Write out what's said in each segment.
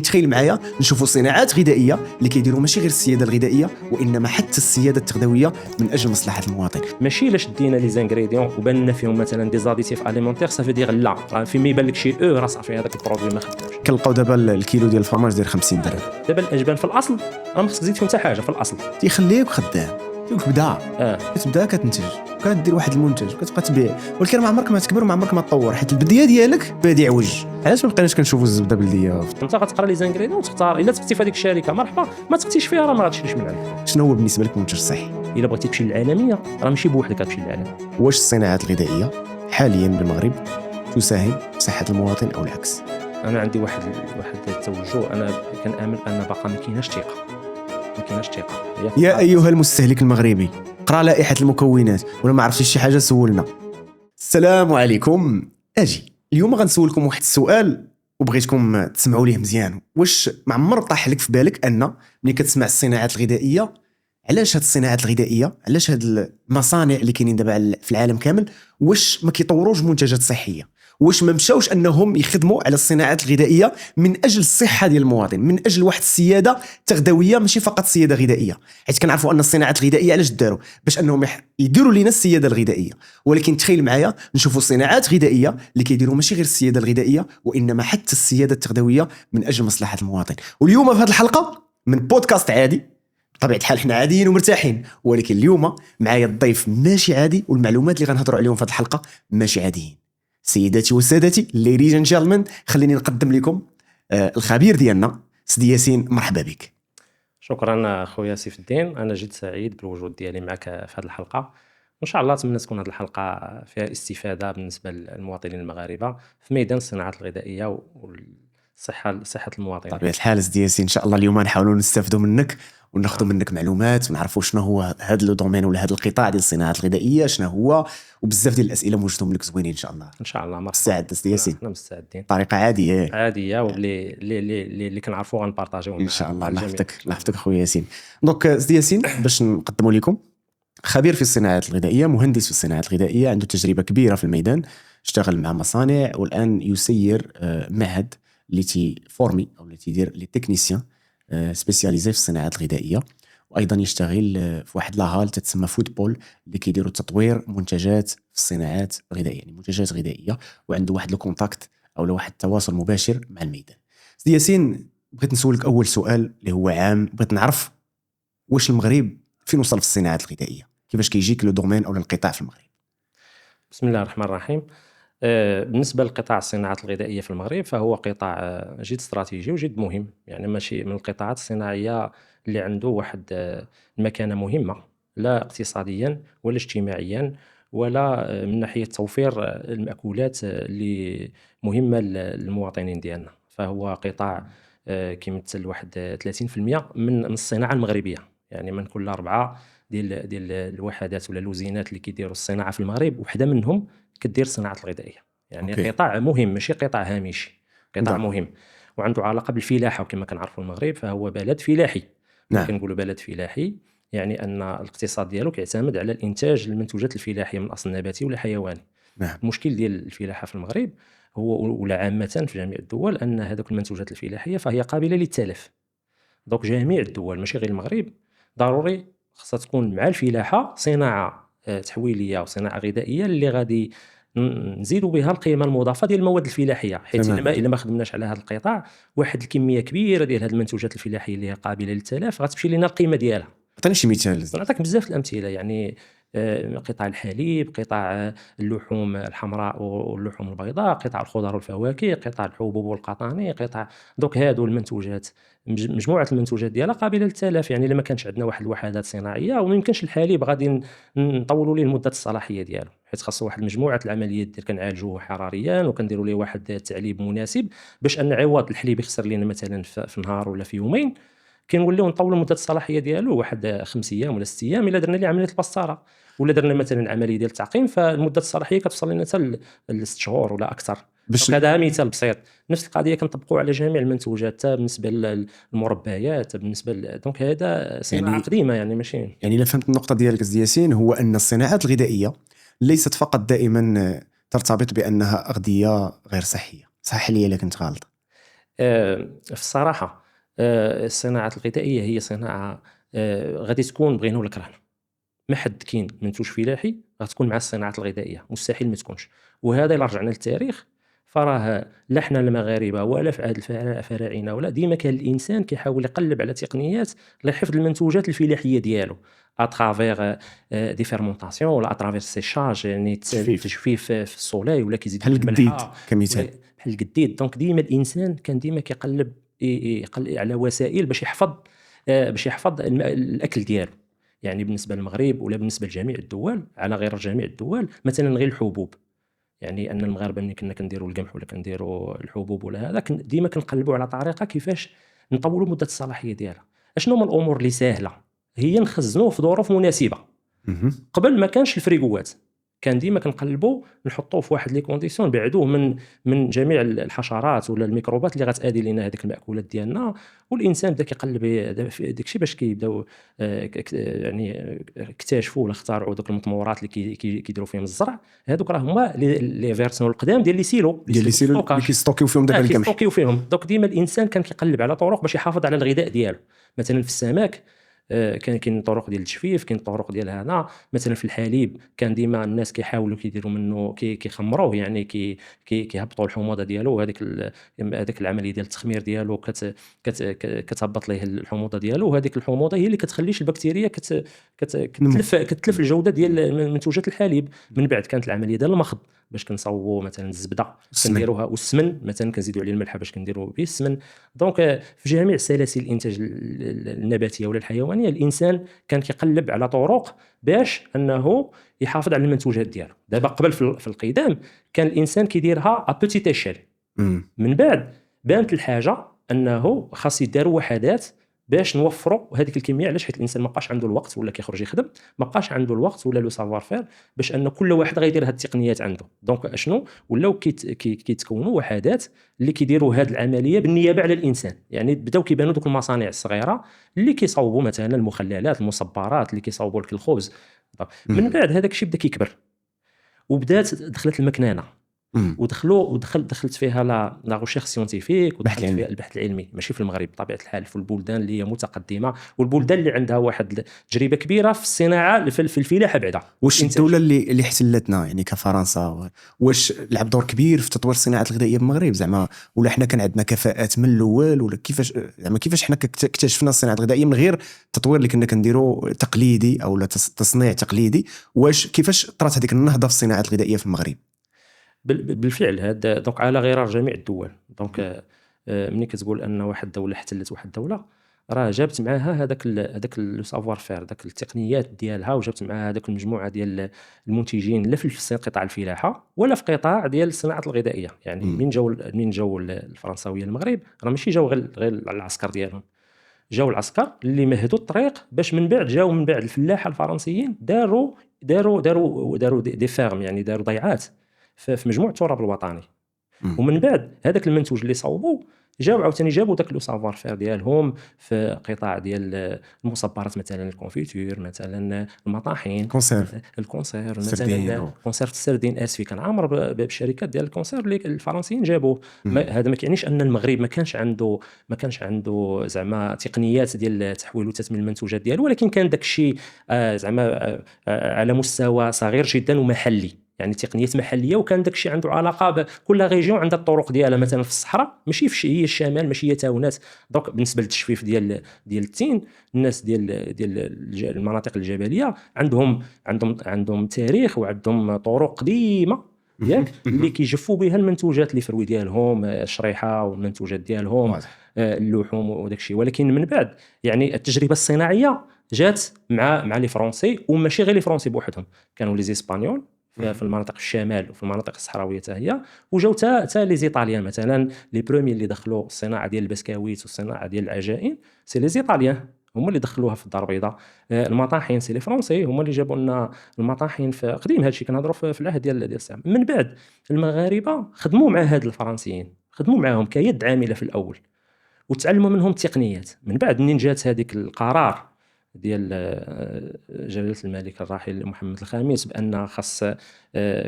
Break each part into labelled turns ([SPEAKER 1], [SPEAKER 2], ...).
[SPEAKER 1] تخيل معايا نشوفوا صناعات غذائيه اللي كيديروا ماشي غير السياده الغذائيه وانما حتى السياده التغذويه من اجل مصلحه المواطن.
[SPEAKER 2] ماشي الا شدينا لي زانغريديون وبان لنا فيهم مثلا دي زاديتيف اليمونتير صافي دير لا فيما يبان لك شي راه صافي هذاك البرودوي ما خدامش.
[SPEAKER 1] كنلقاو دابا الكيلو ديال الفرماج داير 50 درهم.
[SPEAKER 2] دابا الاجبان في الاصل راه ما خصك تزيد فيهم حتى حاجه في الاصل
[SPEAKER 1] تيخليك خدام كتبدا كتبدا كتنتج كدير واحد المنتج كتبقى تبيع ولكن ما عمرك ما تكبر وما عمرك ما تطور حيت البدايه ديالك بادي عوج. علاش ما بقيناش كنشوفوا الزبده بلديه؟
[SPEAKER 2] انت غتقرا لي زانغريديون وتختار الا تقتي في هذيك الشركه مرحبا ما تقتيش فيها راه ما غاتشريش من عندك.
[SPEAKER 1] شنو هو بالنسبه لك منتج صحي؟
[SPEAKER 2] الا بغيتي تمشي للعالميه راه ماشي بوحدك غتمشي للعالم.
[SPEAKER 1] واش الصناعات الغذائيه حاليا بالمغرب تساهم في صحه المواطن او العكس؟
[SPEAKER 2] انا عندي واحد التوجه، انا كنامن ان باقا ما كايناش ثقه
[SPEAKER 1] يا ايها المستهلك المغربي قرا لائحه المكونات ولا ما عرفتيش شي حاجه سولنا. السلام عليكم. اجي اليوم غنسولكم واحد السؤال وبغيتكم تسمعوا ليه مزيان. واش ما عمر طاح لك في بالك ان ملي كتسمع الصناعات الغذائيه علاش هاد الصناعات الغذائيه علاش هاد المصانع اللي كاينين دابا في العالم كامل واش ما كيطوروش منتجات صحيه؟ واش ما مشاوش انهم يخدموا على الصناعات الغذائيه من اجل الصحه ديال المواطن من اجل واحد السياده تغذويه ماشي فقط سياده غذائيه؟ حيت كنعرفوا ان الصناعات الغذائيه علاش داروا باش انهم يديروا لنا السياده الغذائيه. ولكن تخيل معايا نشوفوا صناعات غذائيه اللي كيديروا ماشي غير السياده الغذائيه وانما حتى السياده التغذويه من اجل مصلحه المواطن. واليوم في هذه الحلقه من بودكاست عادي بطبيعه الحال حنا عاديين ومرتاحين ولكن اليوم معايا الضيف ماشي عادي والمعلومات اللي غنهضروا عليهم في هذه الحلقه ماشي عاديين. سيداتي وسادتي ladies and gentlemen خليني نقدم لكم الخبير ديالنا سيدي ياسين. مرحبا بك.
[SPEAKER 2] شكرا خويا سيف الدين، انا جد سعيد بالوجود ديالي معك في هذه الحلقه وان شاء الله اتمنى تكون هذه الحلقه فيها استفاده بالنسبه للمواطنين المغاربه في ميدان الصناعات الغذائيه صحه المواطنين.
[SPEAKER 1] طبيعه الحال سيدي ياسين ان شاء الله اليوم نحاولوا نستافدوا منك وناخذوا منك معلومات ونعرفوا شنو هو هذا لو دومين ولا هذا القطاع ديال الصناعات الغذائيه شنو هو وبزاف ديال الاسئله موجودهم لك زوينين ان شاء الله.
[SPEAKER 2] ان شاء الله
[SPEAKER 1] مستعد سيدي ياسين؟
[SPEAKER 2] احنا مستعدين
[SPEAKER 1] بطريقه عاديه
[SPEAKER 2] واللي كنعرفوا غنبارطاجيو
[SPEAKER 1] ان شاء الله. الله يحفظك خويا ياسين. دونك سيدي ياسين باش نقدموا لكم خبير في الصناعات الغذائيه مهندس في الصناعات الغذائيه عنده تجربه كبيره في الميدان اشتغل مع مصانع والان يسير معهد اللي تيفورمي او اللي تيدير لي تكنيسيان سبيسياليزي في الصناعات الغذائيه وايضا يشتغل في واحد لاهال تتسمى فوتبول اللي كيديروا تطوير منتجات في الصناعات الغذائيه يعني منتجات غذائيه وعنده واحد الكونتاكت او واحد التواصل مباشر مع الميدان. سيدي ياسين بغيت نسولك اول سؤال اللي هو عام بغيت نعرف واش المغرب فين وصل في الصناعات الغذائيه؟ كيفاش كيجيك لو دومين او القطاع في المغرب؟
[SPEAKER 2] بسم الله الرحمن الرحيم. بالنسبه لقطاع الصناعات الغذائيه في المغرب فهو قطاع جد استراتيجي وجد مهم، يعني ماشي من القطاعات الصناعيه اللي عنده واحد المكانه مهمه لا اقتصاديا ولا اجتماعيا ولا من ناحيه توفير المأكولات اللي مهمه للمواطنين ديالنا. فهو قطاع كيمثل واحد 30% من الصناعه المغربيه، يعني من كل 4 ديال الوحدات ولا الوزينات اللي كيديروا الصناعه في المغرب وحده منهم كدير الصناعه الغذائيه. يعني
[SPEAKER 1] أوكي.
[SPEAKER 2] قطاع مهم ماشي قطاع هامشي، قطاع مهم وعنده علاقه بالفلاحه. وكما كنعرفوا المغرب فهو بلد فلاحي. كنقولوا بلد فلاحي يعني ان الاقتصاد ديالو كيعتمد على الانتاج المنتوجات الفلاحيه من اصل نباتي ولا حيواني. المشكل ديال الفلاحه في المغرب هو ولا عامه في جميع الدول ان هذوك المنتوجات الفلاحيه فهي قابله للتلف. دونك جميع الدول ماشي غير المغرب ضروري خاصها تكون مع الفلاحه صناعه تحويليه وصناعه غذائيه اللي غادي نزيدوا بها القيمه المضافه ديال المواد الفلاحيه. حيت الا ما خدمناش على هذا القطاع واحد الكميه كبيره ديال هذه المنتوجات الفلاحيه اللي هي قابله للتلف غتمشي لنا القيمه ديالها.
[SPEAKER 1] عطيني شي مثال.
[SPEAKER 2] نعطيك بزاف الامثله، يعني قطاع الحليب، قطاع اللحوم الحمراء واللحوم البيضاء، قطاع الخضر والفواكه، قطاع الحبوب والقطاني، قطاع دوك هادو المنتوجات مجموعه المنتوجات ديالها قابله للتلف. يعني الا ما كانش عندنا واحد الوحدات صناعيه وما يمكنش الحليب غادي نطولوا ليه المده الصلاحيه ديالو، حيت خاصو واحد مجموعه العمليات ديال كنعالجوه حراريا وكنديروا ليه واحد التعليب مناسب باش ان عوض الحليب يخسر لنا مثلا في نهار ولا في يومين كنوليو نطولوا مده الصلاحيه ديالو واحد 5 ايام ولا 6 ايام. الا درنا ليه عمليه البسطره ولا درنا مثلا عمليه ديال التعقيم فالمده الصلاحيه كتوصل لنا حتى ل 6 شهور ولا اكثر. هذا مثال بسيط. نفس القضيه كنطبقوا على جميع المنتوجات حتى بالنسبه للمربيات بالنسبه دونك هذا صناعه قديمه يعني ماشي.
[SPEAKER 1] يعني الا فهمت النقطه ديالك سيدي ياسين هو ان الصناعات الغذائيه ليست فقط دائما ترتبط بانها اغذيه غير صحيه. صح لي الا كنت غلط؟
[SPEAKER 2] في الصراحة الصناعة الغذائية هي صناعة غادي تكون بغينا ولا كرهنا. ما حد كاين منتوج فلاحي غتكون مع الصناعة الغذائية، مستحيل ما تكونش. وهذا إلا رجعنا للتاريخ فراه لا حنا المغاربة ولا في عهد الفراعنة ولا ديما كان الإنسان كيحاول يقلب على تقنيات لحفظ المنتوجات الفلاحية ديالو اترافيغ دي فيرمونطاسيون ولا اترافيغ سيشاج، يعني تجفيف في السولاي ولا كيزيد
[SPEAKER 1] بحال القديد كمثال.
[SPEAKER 2] بحال القديد. دونك ديما الانسان كان ديما كيقلب على وسائل باش يحفظ الاكل ديالو. يعني بالنسبه للمغرب ولا بالنسبه لجميع الدول، على غير جميع الدول، مثلا غير الحبوب، يعني ان المغاربه ملي كنا كنديروا القمح ولا كنديروا الحبوب ولا هذا ديما كنقلبوا على طريقه كيفاش نطولوا مده الصلاحيه ديالها. اشنو هما الامور اللي سهله؟ هي نخزنوه في ظروف مناسبه. قبل ما كانش الفريغوات، كان ديما كنقلبوا نحطوه في واحد لي كونديسيون نبعدوه من جميع الحشرات ولا الميكروبات اللي غتادي لنا هذيك المأكولات ديالنا. والانسان بدا كيقلب داكشي باش كيبداو يعني اكتشفوا ولا اخترعوا دوك المطمورات اللي كيديروا فيهم الزرع. هذوك راه هما لي فيرسيون القدام ديال لي سيلو
[SPEAKER 1] اللي كيستوكيو فيهم دابا القمح.
[SPEAKER 2] كيستوكيو فيهم. دوك ديما الانسان كان كيقلب على طرق باش يحافظ على الغذاء ديالو. مثلا في السمك كاين طرق ديال التجفيف، كاين طرق ديال هذا. مثلا في الحليب كان ديما الناس كيحاولوا كيديروا منه كيخمروه، يعني كيهبطوا الحموضه ديالو، هذيك العمليه ديال التخمير ديالو كتهبط ليه الحموضه ديالو، وهذيك الحموضه هي اللي كتخليش البكتيريا كتلف الجوده ديال منتوجات الحليب. من بعد كانت العمليه ديال المخض باش كنصاوبوا مثلا الزبده كنديروها، والسمن مثلا كنزيدوا عليه الملح باش كنديروا به السمن. دونك في جميع سلاسل الانتاج النباتيه ولا الحيوانيه الانسان كان كيقلب على طرق باش انه يحافظ على المنتوجات ديالو. دابا قبل في القدام كان الانسان كيديرها ا بوتيت ايشيل. من بعد بانت الحاجه انه خاص يداروا وحدات باش نوفروا هذيك الكميه. علاش؟ حيت الانسان ما بقاش عنده الوقت ولا كيخرج يخدم، ما بقاش عنده الوقت ولا لو سافوار فير باش ان كل واحد غيدير هاد التقنيات عنده. دونك اشنو ولاو كيتكونوا وحدات اللي كيديروا هاد العمليه بالنيابه على الانسان. يعني بداو كيبانوا دوك المصانع الصغيره اللي كيصاوبوا مثلا المخللات، المصبرات اللي كيصاوبوا لك الخبز. من بعد هذاك الشيء بدا كيكبر وبدات دخلت المكنانه دخلت فيها لا ريشيرش سيونتيفيك ودخلت فيها البحث العلمي. ماشي في المغرب بطبيعه الحال، في البلدان اللي هي متقدمه والبلدان اللي عندها واحد تجربه كبيره في الصناعه في الفلاحه بعدا.
[SPEAKER 1] واش الدوله اللي احتلتنا يعني كفرنسا واش لعب دور كبير في تطوير الصناعه الغذائيه في المغرب زعما، ولا حنا كان عندنا كفاءات من الاول، ولا كيفاش حنا اكتشفنا الصناعه الغذائيه من غير التطوير اللي كنا كنديروا تقليدي او تصنيع تقليدي؟ واش كيفاش طرات هذيك النهضه في الصناعه الغذائيه في المغرب؟
[SPEAKER 2] بالفعل هذا دونك على غرار جميع الدول. دونك ملي كتقول ان واحد الدوله احتلت واحد الدوله، راه جابت معاها هذاك لو سافوار فير، داك التقنيات ديالها، وجابت معاها هذاك المجموعه ديال المنتجين لا في قطاع الفلاحه ولا في قطاع ديال الصناعه الغذائيه. يعني من جاو الفرنساويه المغرب راه ماشي جاو غير العسكر ديالهم، جاو العسكر اللي مهدوا الطريق باش من بعد الفلاحه الفرنسيين داروا دي فيرم، يعني داروا ضيعات في مجموع التراب الوطني. ومن بعد هذاك المنتوج اللي صاوبوا جابوا داك لو سافوار فير ديالهم في قطاع ديال المصبرات، مثلا الكونفيتور، مثلا المطاحين، الكونسير مثلا كونسيرف السردين. اسفي كان عامر بالشركات ديال الكونسير اللي الفرنسيين جابوه. هذا ما كيعنيش ان المغرب ما كانش عنده زعما تقنيات ديال تحويل وتثمين المنتوجات ديالو، ولكن كان داك الشيء زعما على مستوى صغير جدا ومحلي، يعني تقنيات محليه. وكان داك الشيء عنده علاقه بكل ريجيون عندها الطرق ديالها. مثلا في الصحراء ماشي هي الشمال، ماشي هي تاونات. دونك بالنسبه للتجفيف ديال التين، الناس ديال المناطق الجبليه عندهم تاريخ وعندهم طرق قديمه ياك اللي كيجفوا بها المنتوجات اللي فروي ديالهم، الشريحه والمنتوجات ديالهم، اللحوم وداك الشيء. ولكن من بعد يعني التجربه الصناعيه جات مع لي فرونسي، وماشي غير لي فرونسي بوحدهم، كانوا لي اسبانيول في المناطق الشمال وفي المناطق الصحراويه حتى هي، وجاو حتى لي زيطاليان. مثلا لي برومي اللي دخلوا الصناعه ديال البسكويت والصناعه ديال العجائن سي لي زيطاليان، هما اللي دخلوها في الدار البيضاء. المطاحين سي لي فرونسي، هما اللي جابوا لنا المطاحين في قديم. هادشي كنهضروا في العهد ديال السلام. من بعد المغاربه خدموا مع هاد الفرنسيين، خدموا معاهم كيد عامله في الاول وتعلموا منهم التقنيات. من بعد منين جات هذيك القرار ديال جلالة الملك الراحل محمد الخامس بأن خاص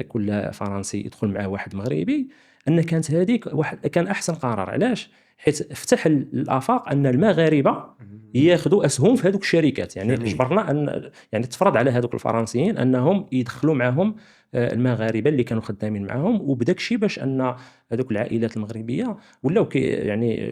[SPEAKER 2] كل فرنسي يدخل معاه واحد مغربي، أن كانت هذيك كان أحسن قرار. علاش؟ حيت فتح الآفاق أن المغاربة ياخذوا أسهم في هذوك الشركات، يعني
[SPEAKER 1] جميل.
[SPEAKER 2] جبرنا أن يعني تفرض على هذوك الفرنسيين أنهم يدخلوا معهم المغاربه اللي كانوا خدامين معاهم، وبداك الشيء باش ان هذوك العائلات المغربيه ولاو يعني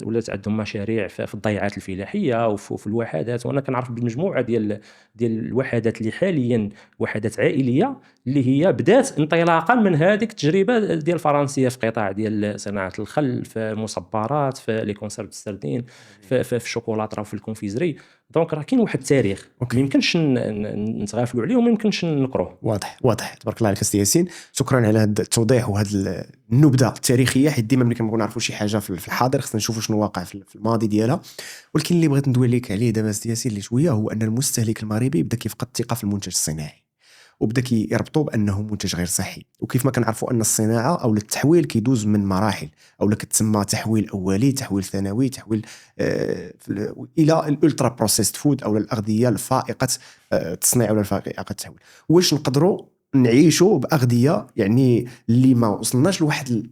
[SPEAKER 2] ولات عندهم مشاريع في الضيعات الفلاحيه وفي الوحدات. وانا كنعرف بالمجموعه ديال الوحدات اللي حاليا وحدات عائليه اللي هي بدات انطلاقا من هذيك التجربه ديال الفرنسيه في قطاع ديال صناعه الخل، في المصبرات، في لي كونسيرف السردين، في الشوكولاته وفي الكونفيزري. دونك راه كاين واحد التاريخ ما يمكنش نتغافلوا عليه وما يمكنش نكروه.
[SPEAKER 1] واضح تبارك الله عليك سي ياسين. شكرا على هذا التوضيح وهذه النبذه التاريخيه، حيت ديما ملي كنبغيو نعرفوا شي حاجه في الحاضر خصنا نشوفوا شنو واقع في الماضي ديالها. ولكن اللي بغيت ندوي لك عليه دابا سي ياسين اللي شويه هو ان المستهلك المغربي بدا كيفقد الثقه في المنتج الصناعي، وبدا كيربطوا بانه منتج غير صحي. وكيف ما كنعرفوا ان الصناعه او التحويل كيدوز من مراحل، او كتسمى تحويل اولي، تحويل ثانوي، تحويل الى الالترا بروسيسد فود او الاغذيه الفائقه التصنيع ولا الفائقه التحويل. واش نقدروا نعيشوا باغذيه يعني اللي ما وصلناش لواحد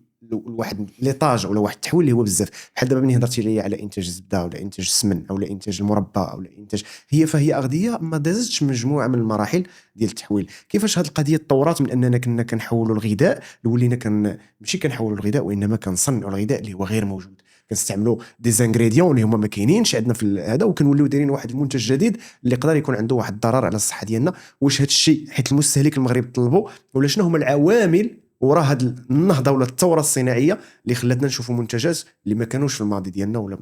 [SPEAKER 1] ليطاج ولا واحد التحويل اللي هو بزاف؟ بحال دابا ملي هضرتي ليا على انتاج الزبده ولا انتاج السمن او انتاج المربى او انتاج فهي اغذيه ما دازتش مجموعه من المراحل ديال التحويل. كيفاش هذه القضيه تطورات من اننا كنا كنحولوا الغذاء لولينا ماشي كنحولوا الغذاء وانما كنصنعوا الغذاء اللي هو غير موجود، كنستعملوا دي زانغريديون اللي هما ما كاينينش عندنا في هذا، وكنوليو دايرين واحد المنتج جديد اللي يقدر يكون عنده واحد الضرر على الصحه ديالنا. واش هذا الشيء حيت المستهلك المغربي طلبوا، ولا شنو هما العوامل وراء هذه النهضه ولا الثوره الصناعيه اللي خلاتنا نشوفوا منتجات اللي ما كانوش في الماضي ديالنا ولا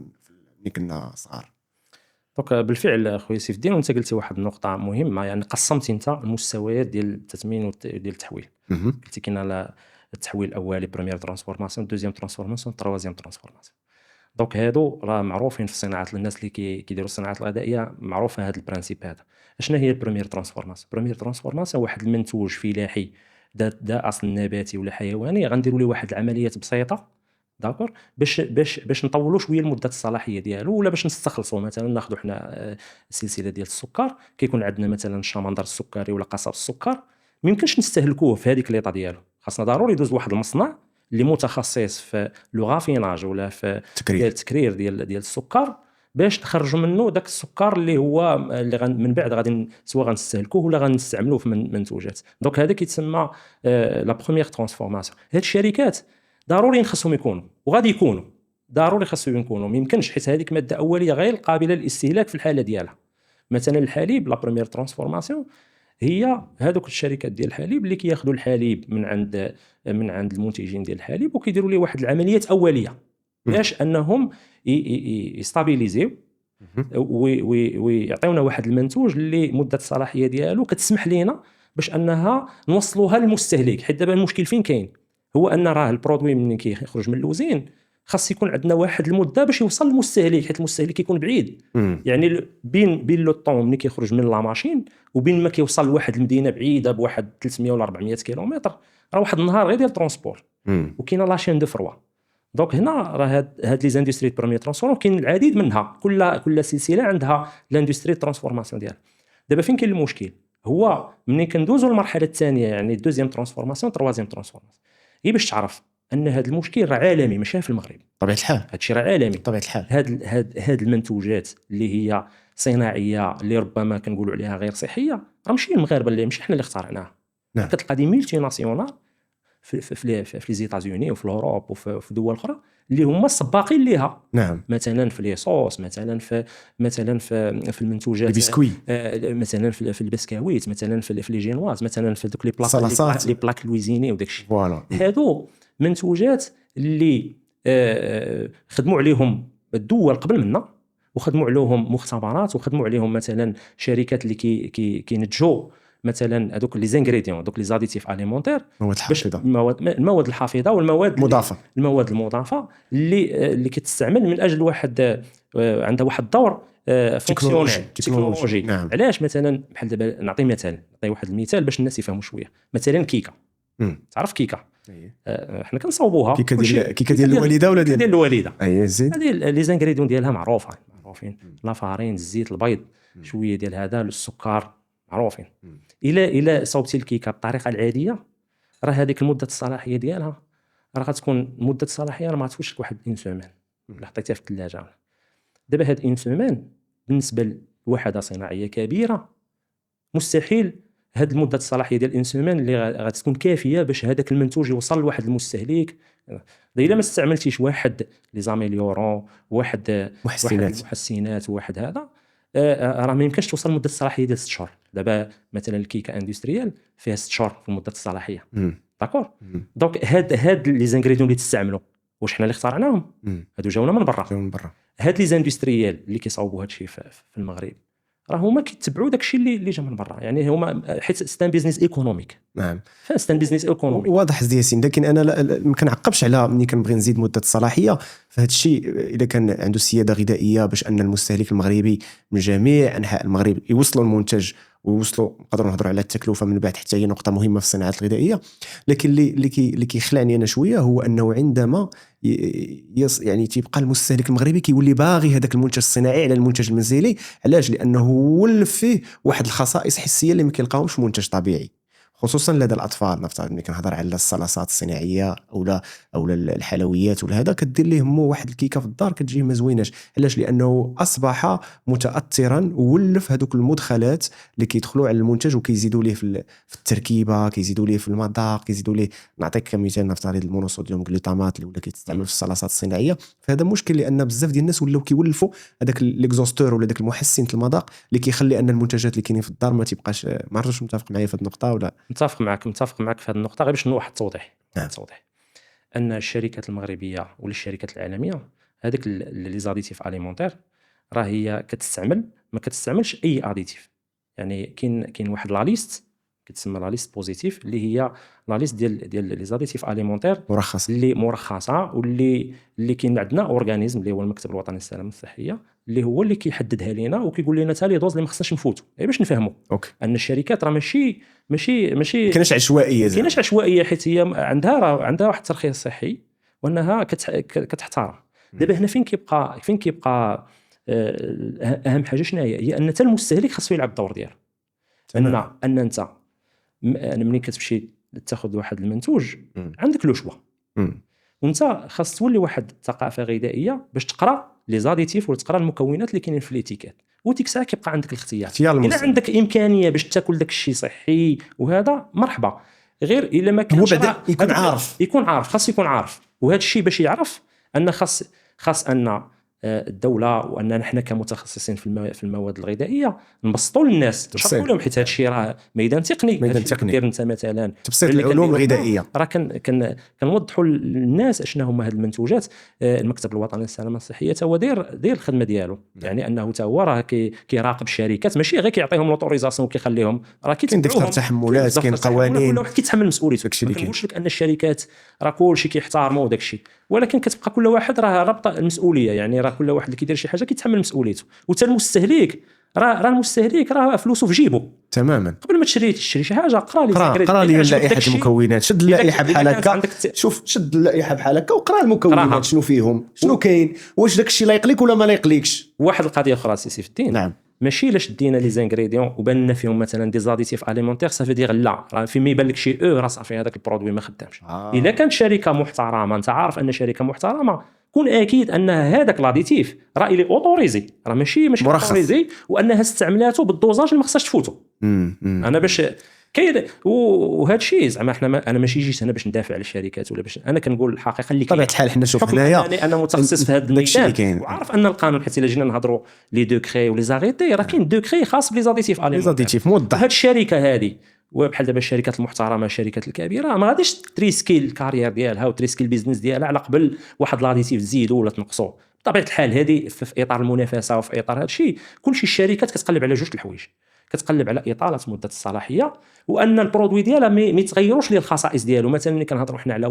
[SPEAKER 1] ملي كنا صغار؟
[SPEAKER 2] دونك بالفعل خويا سيف الدين، وانت قلتي واحد النقطه مهمه، يعني قسمتي انت المستويات ديال التثمين وديال التحويل. قلتي كاين التحويل الاولي بريمير ترانسفورماسيون، دوزيام ترانسفورماسيون، تروازيام ترانسفورماسيون. دونك هادو راه معروفين في الصناعات، الناس اللي كيديروا الصناعات الغذائيه معروفه هذا البرانسيب هذا. اشنا هي البريمير ترانسفورماسيون؟ بريمير ترانسفورماسيون واحد المنتوج فلاحي دا اصل نباتي ولا حيواني، غنديروا ليه واحد العمليات بسيطه داكور باش نطولوا شويه المده الصلاحيه ديالو، ولا باش نستخلصوا. مثلا ناخذوا حنا السلسله ديال السكر، كيكون عندنا مثلا الشمندر السكري ولا قصب السكر، ما يمكنش نستهلكوه في هذيك ليطا ديالو، خاصنا ضروري يدوز لواحد المصنع اللي متخصص في لو غافيناج ولا في التكرير ديال السكر، باش نخرجوا منه داك السكر اللي هو اللي من بعد غادي سواء غنستهلكوه ولا غنستعملوه في منتوجات. دونك هذا كيتسمى لا بروميير ترانسفورماسيون. هاد الشركات ضروري خصهم يكونوا وغادي يكونوا ضروري خصهم يكونوا، ما يمكنش، حيت هذيك ماده اوليه غير قابله للاستهلاك في الحاله ديالها. مثلا الحليب، لا بروميير ترانسفورماسيون هي هذوك الشركات ديال الحليب اللي كياخذوا الحليب من عند المنتجين ديال الحليب وكيديروا ليه واحد العمليات اوليه باش انهم يستابيليزيو ويعطيونا واحد المنتوج اللي مده الصلاحيه ديالو كتسمح لينا باش انها نوصلوها للمستهلك. حيت دابا المشكل فين كاين؟ هو ان راه البرودوي ملي كيخرج من اللوزين خاص يكون عندنا واحد المده باش يوصل للمستهلك، حيت المستهلك كيكون بعيد. يعني بين لو طون ملي كيخرج من لا ماشين وبين ما كيوصل لواحد المدينه بعيده بواحد 300 ولا 400 كيلومتر، راه واحد النهار غير ديال ترونسبور، وكاينه لاشين دو فروا. دونك هنا راه هاد لي زاندستري بروميير ترانسفورماسيون كاين العديد منها، كل سلسله عندها لاندستري ترانسفورماسيون ديالها. دابا فين كاين المشكل؟ هو ملي كندوزوا المرحله الثانيه، يعني دوزيام ترانسفورماسيون، تروازيام ترانسفورماسيون، هي باش تعرف ان هذا المشكل راه عالمي ماشي في المغرب.
[SPEAKER 1] طبيعه الحال
[SPEAKER 2] هادشي راه عالمي
[SPEAKER 1] طبيعه الحال.
[SPEAKER 2] هاد المنتوجات اللي هي صناعيه اللي ربما كنقولوا عليها غير صحيه، راه ماشي المغاربه اللي ماشي حنا اللي اخترعناها.
[SPEAKER 1] نعم.
[SPEAKER 2] كتلقى دي ملتي ناسيونال في لي زيتازوني وفي اوروب وفي دول اخرى اللي هما السباقين ليها.
[SPEAKER 1] نعم.
[SPEAKER 2] مثلا في لي صوص، مثلا في المنتوجات،
[SPEAKER 1] البسكوي،
[SPEAKER 2] مثلا في البسكويت، مثلا في لي جينواز، مثلا في دوك لي بلاك لويزيني وداكشي. هادو منتوجات اللي خدموا عليهم الدول قبل منا، وخدموا عليهم مختبرات، وخدموا عليهم مثلا شركات اللي كينتجوا مثلا هذوك لي زانغريديون، دوك لي زاديتيف اليمونتير، المواد الحافظه والمواد المضافه اللي كتستعمل من اجل واحد عندها واحد الدور تكنولوجي.
[SPEAKER 1] نعم.
[SPEAKER 2] علاش؟ مثلا بحال دابا نعطي واحد المثال باش الناس يفهموا شويه. مثلا كيكه، تعرف كيكه حنا كنصاوبوها
[SPEAKER 1] كيكه ديال الوالده ولا
[SPEAKER 2] ديال الوالده،
[SPEAKER 1] زين
[SPEAKER 2] هذه لي زانغريديون ديالها معروفه معروفين، لا فارين، الزيت، البيض، شويه ديال هذا السكر معروفين. الى صوبتي الكيكه بالطريقه العاديه راه هذيك المده الصلاحيه ديالها راه غتكون مده الصلاحيه راه ما غتفوتش لك واحد اون سيمين الا حطيتيها في الثلاجه. دابا هاد اون سيمين بالنسبه لوحده صناعيه كبيره مستحيل هاد المده الصلاحيه ديال اون سيمين اللي غتكون كافيه باش هذاك المنتوج يوصل لواحد المستهلك. الا ما استعملتيش واحد لي زاميليورون، واحد المحسنات، وواحد هذا راه ما يمكنش توصل لمده الصلاحيه ديال 6 شهور. دابا مثلا الكيكه اندستريال فيها 6 شهور في مده الصلاحيه، داكور. دونك هاد لي زانغريديون اللي تستعملوا واش حنا اللي اخترعناهم؟ هادو جاونا من برا. هاد لي زاندستريال اللي كيصاوبوا هادشي في المغرب راه هما كيتبعوا داكشي اللي جا من برا، يعني هما حيت ستان بيزنس ايكونوميك.
[SPEAKER 1] نعم
[SPEAKER 2] ستان بيزنس ايكونوميك
[SPEAKER 1] واضح زي ياسين. لكن انا ما كنعقبش على ملي كنبغي نزيد مده الصلاحيه فهاد الشيء اذا كان عنده سياده غذائيه باش ان المستهلك المغربي من جميع انحاء المغرب يوصلوا المنتج ويوصلوا. نقدروا نهضروا على التكلفه من بعد حتى هي نقطه مهمه في الصناعات الغذائيه. لكن اللي كيخلعني انا شويه هو انه عندما يعني تيبقى المستهلك المغربي كيولي باغي هذاك المنتج الصناعي على المنتج المنزلي. علاش؟ لانه ولف فيه واحد الخصائص حسيه اللي ما كيلقاهمش في منتج طبيعي، خصوصا لدى الاطفال. نفترض ملي كنهضر على الصلاصات الصناعيه او الحلويات ولا هذا، كدير ليه واحد الكيكه في الدار كتجيه ما زويناش. علاش؟ لانه اصبح متاثرا وولف هذوك المدخلات اللي كيدخلوا على المنتج وكيزيدوا ليه في التركيبه، كيزيدوا ليه في المذاق، كيزيدوا ليه. نعطيك كمثال، نفترض المونوصوديوم جلوتامات اللي ولا كيتستعمل في الصلاصات الصناعيه. فهذا مشكل لان بزاف ديال الناس ولاو كيولفوا هذاك ليكزوستور ولا داك المحسن المذاق اللي كيخلي ان المنتجات اللي كاينين في الدار ما تبقاش. ما عرفتش متفق معايا في هذه النقطه ولا؟
[SPEAKER 2] متفق معك في هذه النقطه. غير باش نوضح التوضيح ان الشركات المغربيه ولا الشركات العالميه هذيك لي زاديتيف اليمونتير راه هي ما كتستعملش اي اديتيف. يعني كاين واحد لا ليست كتسمى لا ليست بوزيتيف اللي هي لا ليست ديال لي زاديتيف اليمونتير اللي مرخصه واللي كاين عندنا اورغانيزم اللي هو المكتب الوطني للسلامه الصحيه اللي هو اللي كيحددها لينا وكيقول لنا حتى لي دوز اللي ما خصناش نفوتوا. باش نفهموا ان الشركات راه ماشي
[SPEAKER 1] كاينش عشوائيه.
[SPEAKER 2] كاينش عشوائيه حيت هي عندها واحد الترخيص صحي وانها كتحترم. دابا هنا فين كيبقى اهم حاجه شنو هي ان حتى المستهلك خاصو يلعب الدور ديالو. ان انت ملي كتمشي تاخذ واحد المنتوج عندك لو شوا، وانت خاص تولي واحد الثقافه غذائيه باش تقرا لي زاديتيف ولا تقرا المكونات اللي كاينين في ليتيكيت، وديك الساعه كيبقى عندك الاختيار. الا عندك امكانيه باش تاكل داك الشيء صحي وهذا مرحبا. غير الا ما كانش يكون عارف خاص يكون عارف. وهذا الشيء باش يعرف ان خاص ان الدوله واننا حنا كمتخصصين في المواد الغذائيه نبسطوا للناس، نشرحوا لهم، حيت هذا الشيء راه ميدان تقني. دير انت مثلا
[SPEAKER 1] تبسيط العلوم الغذائيه،
[SPEAKER 2] راه كنوضحوا للناس اشنا هما هاد المنتوجات. المكتب الوطني للسلامه الصحيه تا هو داير الخدمه ديالو، يعني انه تا هو راه كيراقب الشركات، ماشي غير كيعطيهم لوطوريزاسيون وكيخليهم، راه
[SPEAKER 1] كاين دفتر تحملات، كاين قوانين،
[SPEAKER 2] كل واحد كيتحمل مسؤوليته. ما كنقولش لك ان الشركات راه كلشي كيحترموا داك الشيء، ولكن كتبقى كل واحد راه رابط المسؤوليه. يعني راه كل واحد اللي كيدير شي حاجه كيتحمل مسؤوليته. وتا المستهلك راه المستهلك راه فلوسه في جيبه
[SPEAKER 1] تماما.
[SPEAKER 2] قبل ما تشري شي حاجه قرا لي
[SPEAKER 1] لائحه المكونات، شد اللائحه بحال هكا، شوف شد اللائحه بحال هكا وقرا المكونات شنو فيهم، شنو كاين، واش داك الشيء لايق لك ولا ما لايقليكش.
[SPEAKER 2] واحد القضيه اخرى سي في الدين،
[SPEAKER 1] نعم،
[SPEAKER 2] ماشي الا شدينا لي زانغريديون وبان لنا فيهم مثلا دي زاديتيف اليمونتير صافي دير لا، راه فين ما يبان لك شي راه صافي هذاك البرودوي ما خدامش. الا كانت شركه محترمه، انت عارف ان شركه محترمه، كون اكيد ان هذاك لاديتيف راه الي اوتوريزي، راه ماشي اوتوريزي، وانها استعملاته بالدوزاج اللي ما خصهاش تفوتو. انا باش كاين وهذا الشيء زعما انا ماشي جيت هنا باش ندافع على الشركات ولا باش، انا كنقول الحقيقه اللي
[SPEAKER 1] طبيعه الحال. حنا شوف هنايا
[SPEAKER 2] انا متخصص في هذا الميدان وعارف ان القانون، حيت الا جينا نهضروا لي دوكري ولي زاريتي راه كاين دوكري خاص بلي زاديتيف
[SPEAKER 1] موضح.
[SPEAKER 2] هذه الشركه هذه وبحال دابا الشركات المحترمه، الشركات الكبيره، ما غاديش تريسكي الكارير ديالها وتريسكي البيزنس ديالها على قبل واحد لاديتيف تزيدوا ولا تنقصوا. بطبيعه الحال هذه في اطار المنافسه وفي اطار هذا الشيء، كلشي الشركات كتقلب على جوج الحوايج، كتقلب على اطاله مده الصلاحيه وان البرودوي ديالها ما يتغيروش ليه الخصائص ديالو. مثلا ملي كنهضروا حنا على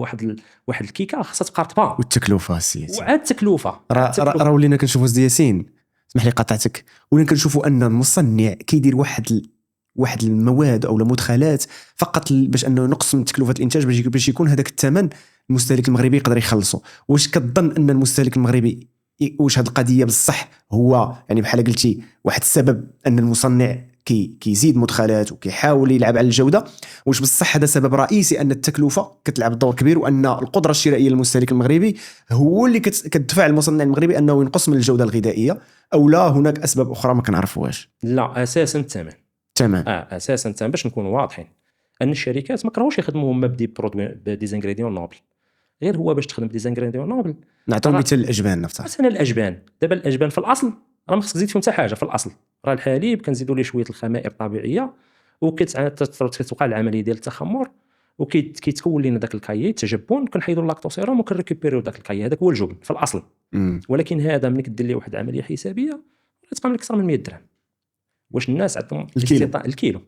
[SPEAKER 2] واحد الكيكه خاصها تبقى رطبه،
[SPEAKER 1] والتكلفه السياسيه
[SPEAKER 2] وعاد التكلفه
[SPEAKER 1] راه ولينا كنشوفوا زيد ياسين، اسمح لي قطعتك، ولينا كنشوفوا ان المصنع كيدير واحد المواد او المدخلات فقط باش انه نقص من تكلفه الانتاج باش يكون هذاك الثمن المستهلك المغربي يقدر يخلصه. واش كتظن ان المستهلك المغربي واش هذه القضيه بصح هو يعني بحال قلتي واحد السبب ان المصنع كيزيد مدخلات وكيحاول يلعب على الجوده، واش بصح هذا سبب رئيسي ان التكلفه كتلعب دور كبير وان القدره الشرائيه للمستهلك المغربي هو اللي كتدفع المصنع المغربي انه ينقص من الجوده الغذائيه، او لا هناك اسباب اخرى ما كنعرفوهاش؟
[SPEAKER 2] لا، اساسا الثمن.
[SPEAKER 1] تمام.
[SPEAKER 2] اساسا الثمن، باش نكونوا واضحين ان الشركات ما كرهوش يخدموا هما بديزانغريديون نوبل، غير هو باش تخدم بديزانغريديون نوبل.
[SPEAKER 1] نعطيو مثال الاجبان نفترض.
[SPEAKER 2] مثلا الاجبان، دابا الاجبان في الاصل راه ما خصك تزيد فيهم حتى حاجه في الاصل، راه الحليب كنزيدوا ليه شويه الخمائر الطبيعيه وكتوقع العمليه ديال التخمر وكيتكون لنا داك الكايي التجبن، كنحيدوا اللاكتوسيروم وكنريكوبيريو داك الكايي، هذاك هو الجبن في الاصل. ولكن هذا ملي كدير ليه واحد العمليه حسابيه كتبقى لك اكثر من 100 درهم. واش الناس عندهم الكيلو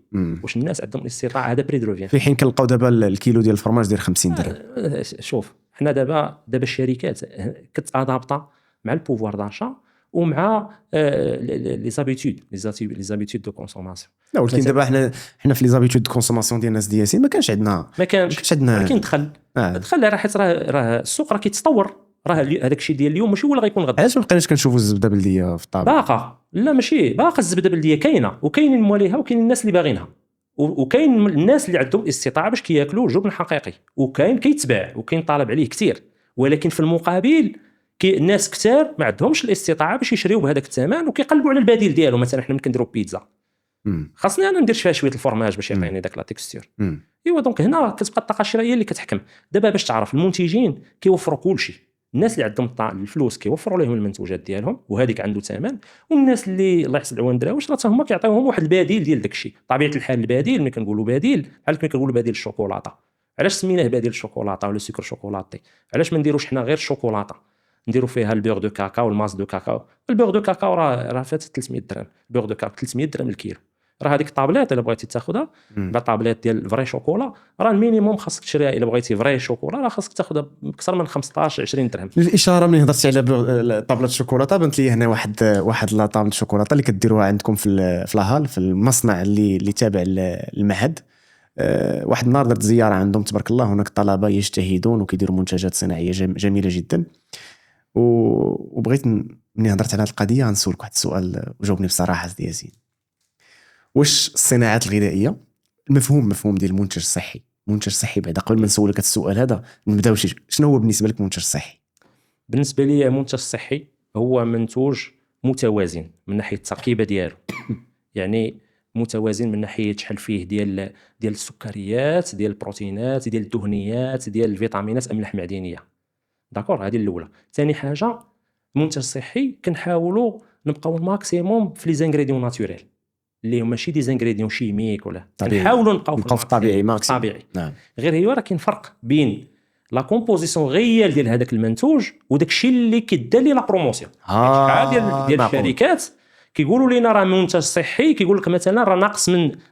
[SPEAKER 2] واش الناس عندهم الاستطاعه؟ هذا بري دروفيان،
[SPEAKER 1] في حين كنلقاو دابا الكيلو ديال الفرماج ديال 50 درهم.
[SPEAKER 2] شوف حنا دابا الشركات كتادابطا مع البوفوار داشا ومع لي زابيتود دو كونسوماسيون.
[SPEAKER 1] لا ولكن دابا حنا في لي زابيتود دو كونسوماسيون ديال الناس ديال ياسين ما كانش عندنا
[SPEAKER 2] ولكن دخل راه حيت راه السوق راه كيتطور، راه هذاك الشيء ديال اليوم ماشي هو اللي غيكون غدا.
[SPEAKER 1] علاش ما بقيناش كنشوفوا الزبده بلديه في الطابق؟
[SPEAKER 2] باقا لا ماشي باقا الزبده بلديه كاينه وكاينين مواليها وكاين الناس اللي باغينها وكاين الناس اللي عندهم استطاعه باش كياكلوا جبن حقيقي وكاين كيتباع وكاين طالب عليه كثير. ولكن في المقابل الناس كثار ما عندهمش الاستطاعه باش يشريوا بهذاك الثمن وكيقلبوا على البديل ديالو. مثلا حنا ملي كنديروا بيتزا خاصني انا ندير فيها شويه الفرماج باش يعطيني داك لا تيكستور. ايوا دونك هنا كتبقى الطاقه الشرائيه اللي كتحكم. دابا باش تعرف المنتجين كيوفروا كل شيء، الناس اللي عندهم الفلوس كيوفروا لهم المنتوجات ديالهم وهذيك عنده ثمن، والناس اللي الله يحسن العوان دراوش راه هما كيعطيوهم واحد البديل ديال داك الشيء. طبيعه الحال البديل ملي كنقولوا بديل بحال كي كنقولوا بديل الشوكولاته. علاش سميناه بديل الشوكولاته ولا سكر شوكولاتي؟ علاش ما نديروش حنا غير الشوكولاته نديروا فيها البيغ دو كاكاو والماس دو كاكاو؟ البيغ دو كاكاو راه فات 300 درهم، البيغ دو كاكاو 300 درهم الكيلو. راه هذيك الطابليت الا بغيتي تاخذها بعد طابليت ديال فري شوكولا راه المينيموم خاصك تشريها الا بغيتي فري شوكولا راه خاصك تاخذها بكثر من 15 20 درهم.
[SPEAKER 1] الاشاره ملي هضرتي على طابله الشوكولاته بنت لي هنا واحد لا طابله الشوكولاته اللي كديروها عندكم في لاهال في المصنع اللي تابع المعهد. واحد النهار درت زياره عندهم تبارك الله، هناك طلبه يجتهدون وكيديروا منتجات صناعيه جميله جدا. وبغيت ملي هضرت على هذه القضيه غنسولك واحد السؤال وجاوبني بصراحه سيدي ياسين. واش الصناعات الغذائيه المفهوم ديال المنتج الصحي، منتج صحي بعدا قبل ما نسولك هذا السؤال هذا نبداو شنو هو بالنسبه لك منتج صحي؟ بالنسبه
[SPEAKER 2] لي منتج صحي هو منتوج متوازن من ناحيه التركيبه ديالو يعني متوازن من ناحيه شحال فيه ديال السكريات، ديال البروتينات، ديال الدهنيات، ديال الفيتامينات، املاح معدنيه. داكور، هذه الاولى. ثاني حاجه منتج صحي كنحاولوا نبقاو الماكسيموم في لي زانغريديون ناتوريل اللي هما ماشي دي زانغريديون شيميك ولا كنحاولوا نبقاو في
[SPEAKER 1] الطبيعي ماكسيموم.
[SPEAKER 2] نعم. غير هي راه كاين فرق بين لا كومبوزيسيون غيال ديال هذاك المنتوج وداك الشيء اللي كيدار لي لا بروموسيون. شحال ديال الشركات كيقولوا لنا راه منتج صحي، كيقول لك مثلا راه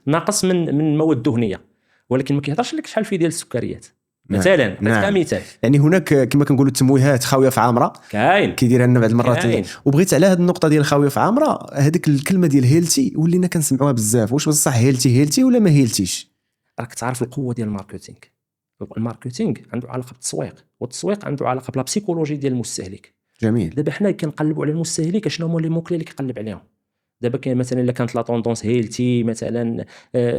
[SPEAKER 2] ناقص من المواد الدهنيه، ولكن ما كيهضرش لك شحال فيه ديال السكريات مثلا. كمثال
[SPEAKER 1] يعني هناك كما كنقولوا التمويهات خاويه في عامره
[SPEAKER 2] كاين
[SPEAKER 1] كيديرها لنا بعض المرات. وبغيت على هذه النقطه ديال خاويه في عامره، هذيك الكلمه ديال هيلتي ولينا كنسمعوها بزاف. واش بصح هيلتي ولا ما هيلتيش؟
[SPEAKER 2] راك تعرف القوه ديال الماركتينغ عنده علاقه بالتسويق، والتسويق عنده علاقه بلا بسيكولوجي ديال المستهلك.
[SPEAKER 1] جميل.
[SPEAKER 2] دابا حنا كنقلبوا على المستهلك شنو هما لي موكلي اللي كيقلب عليهم. دابا كاين مثلا الا كانت لا طوندونس هيلتي مثلا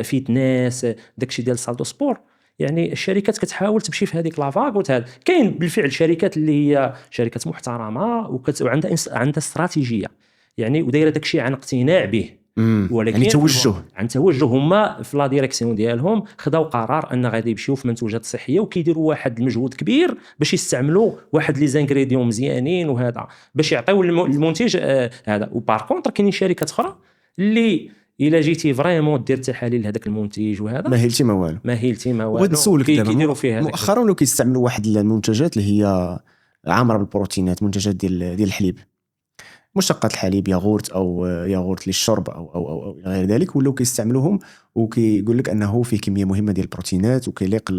[SPEAKER 2] فيتنس داكشي ديال السال دو سبور، يعني الشركات كتحاول تمشي في هذيك لافاغ وتهاد. كاين بالفعل شركات اللي هي شركات محترمه وعندها استراتيجيه يعني ودايره داكشي عن اقتناع به،
[SPEAKER 1] ولكن يعني
[SPEAKER 2] توجه هما في لا ديريكسيون ديالهم خداو قرار ان غادي يمشيو في منتوجات صحيه وكيديروا واحد المجهود كبير باش يستعملوا واحد لي زانغريديون مزيانين وهذا باش يعطيو المنتج هذا. وبار كونتر كاينين شركات اخرى اللي الا جيتي فريمون دير تحاليل هذاك المنتج وهذا
[SPEAKER 1] ما هيلتي ما والو
[SPEAKER 2] كيديروا فيها
[SPEAKER 1] مؤخرا ولاو كيستعملوا واحد المنتجات اللي هي عامره بالبروتينات، منتجات ديال الحليب، مشتقات الحليب، ياغورت او ياغورت للشرب او غير ذلك، ولاو كيستعملوهم وكيقول لك انه فيه كميه مهمه ديال البروتينات وكيليق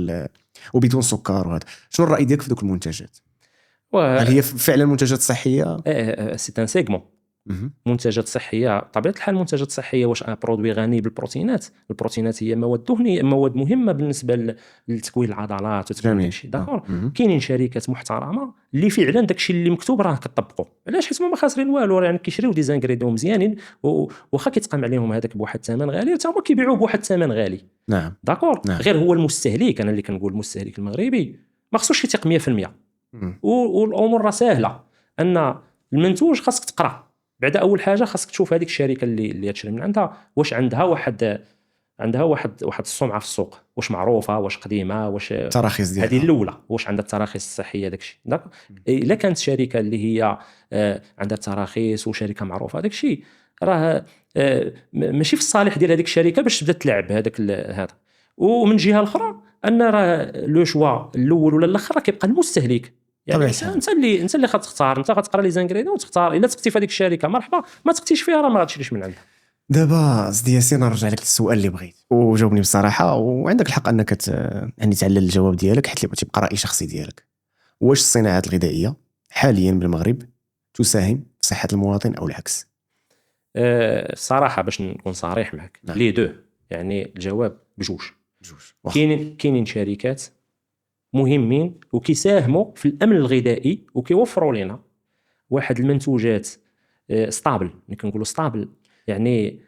[SPEAKER 1] وبدون سكر وهذا. شنو الراي ديالك في ذوك المنتجات؟ هل هي فعلا منتجات صحيه؟
[SPEAKER 2] سي ان سيغمون منتجات صحيه بطبيعه الحال. منتجات صحيه واش برودوي غني بالبروتينات؟ البروتينات هي مواد دهنيه، مواد مهمه بالنسبه لتكوين العضلات وتكوين
[SPEAKER 1] جميل.
[SPEAKER 2] داكشي. داكور. كاينين شركات محترمه اللي فعلا داكشي اللي مكتوب راه كطبقوا. علاش؟ حيت هما ما خاسرين والو، يعني كيشريو دي زانغريديون مزيانين واخا كيتقام عليهم هذاك بواحد الثمن غالي حتى هما كيبيعوه بواحد الثمن غالي.
[SPEAKER 1] نعم.
[SPEAKER 2] داكور.
[SPEAKER 1] نعم.
[SPEAKER 2] غير هو المستهلك، انا اللي كنقول المستهلك المغربي ما خصوش يثق 100%. والامور راه سهله، ان المنتوج خاصك تقرا بعد. اول حاجه خاصك تشوف هذيك الشركه اللي تشري من عندها واش عندها واحد السمعه في السوق، واش معروفه، واش قديمه، واش
[SPEAKER 1] تراخيص ديالها.
[SPEAKER 2] هذه الاولى، واش عندها التراخيص الصحيه داكشي. الا كانت شركه اللي هي عندها تراخيص وشركه معروفه داكشي، راه ماشي في الصالح ديال هذيك الشركه باش تبدا تلعب هذاك هذا. ومن جهه اخرى ان راه لو شوا الاول ولا الاخر راه كيبقى المستهلك. يعني انت اللي غتختار، انت غتقرا لي زانغريديون وتختار. الا تقتي في هذيك الشركه مرحبا، ما تقتيش فيها راه ما غاتشريش من عندها.
[SPEAKER 1] دابا سيدي ياسين نرجع لك للسؤال اللي بغيت وجاوبني بصراحه، وعندك الحق انك يعني تعلل الجواب ديالك حيت تبقى راي شخصي ديالك. واش الصناعات الغذائيه حاليا بالمغرب تساهم في صحه المواطن او العكس؟
[SPEAKER 2] الصراحه باش نكون صريح معك،
[SPEAKER 1] نعم.
[SPEAKER 2] لي دو، يعني الجواب بجوج. كاينين شركات مهمين وكيساهموا في الامن الغذائي وكيوفروا لنا واحد المنتوجات ستابل. ملي كنقولوا ستابل يعني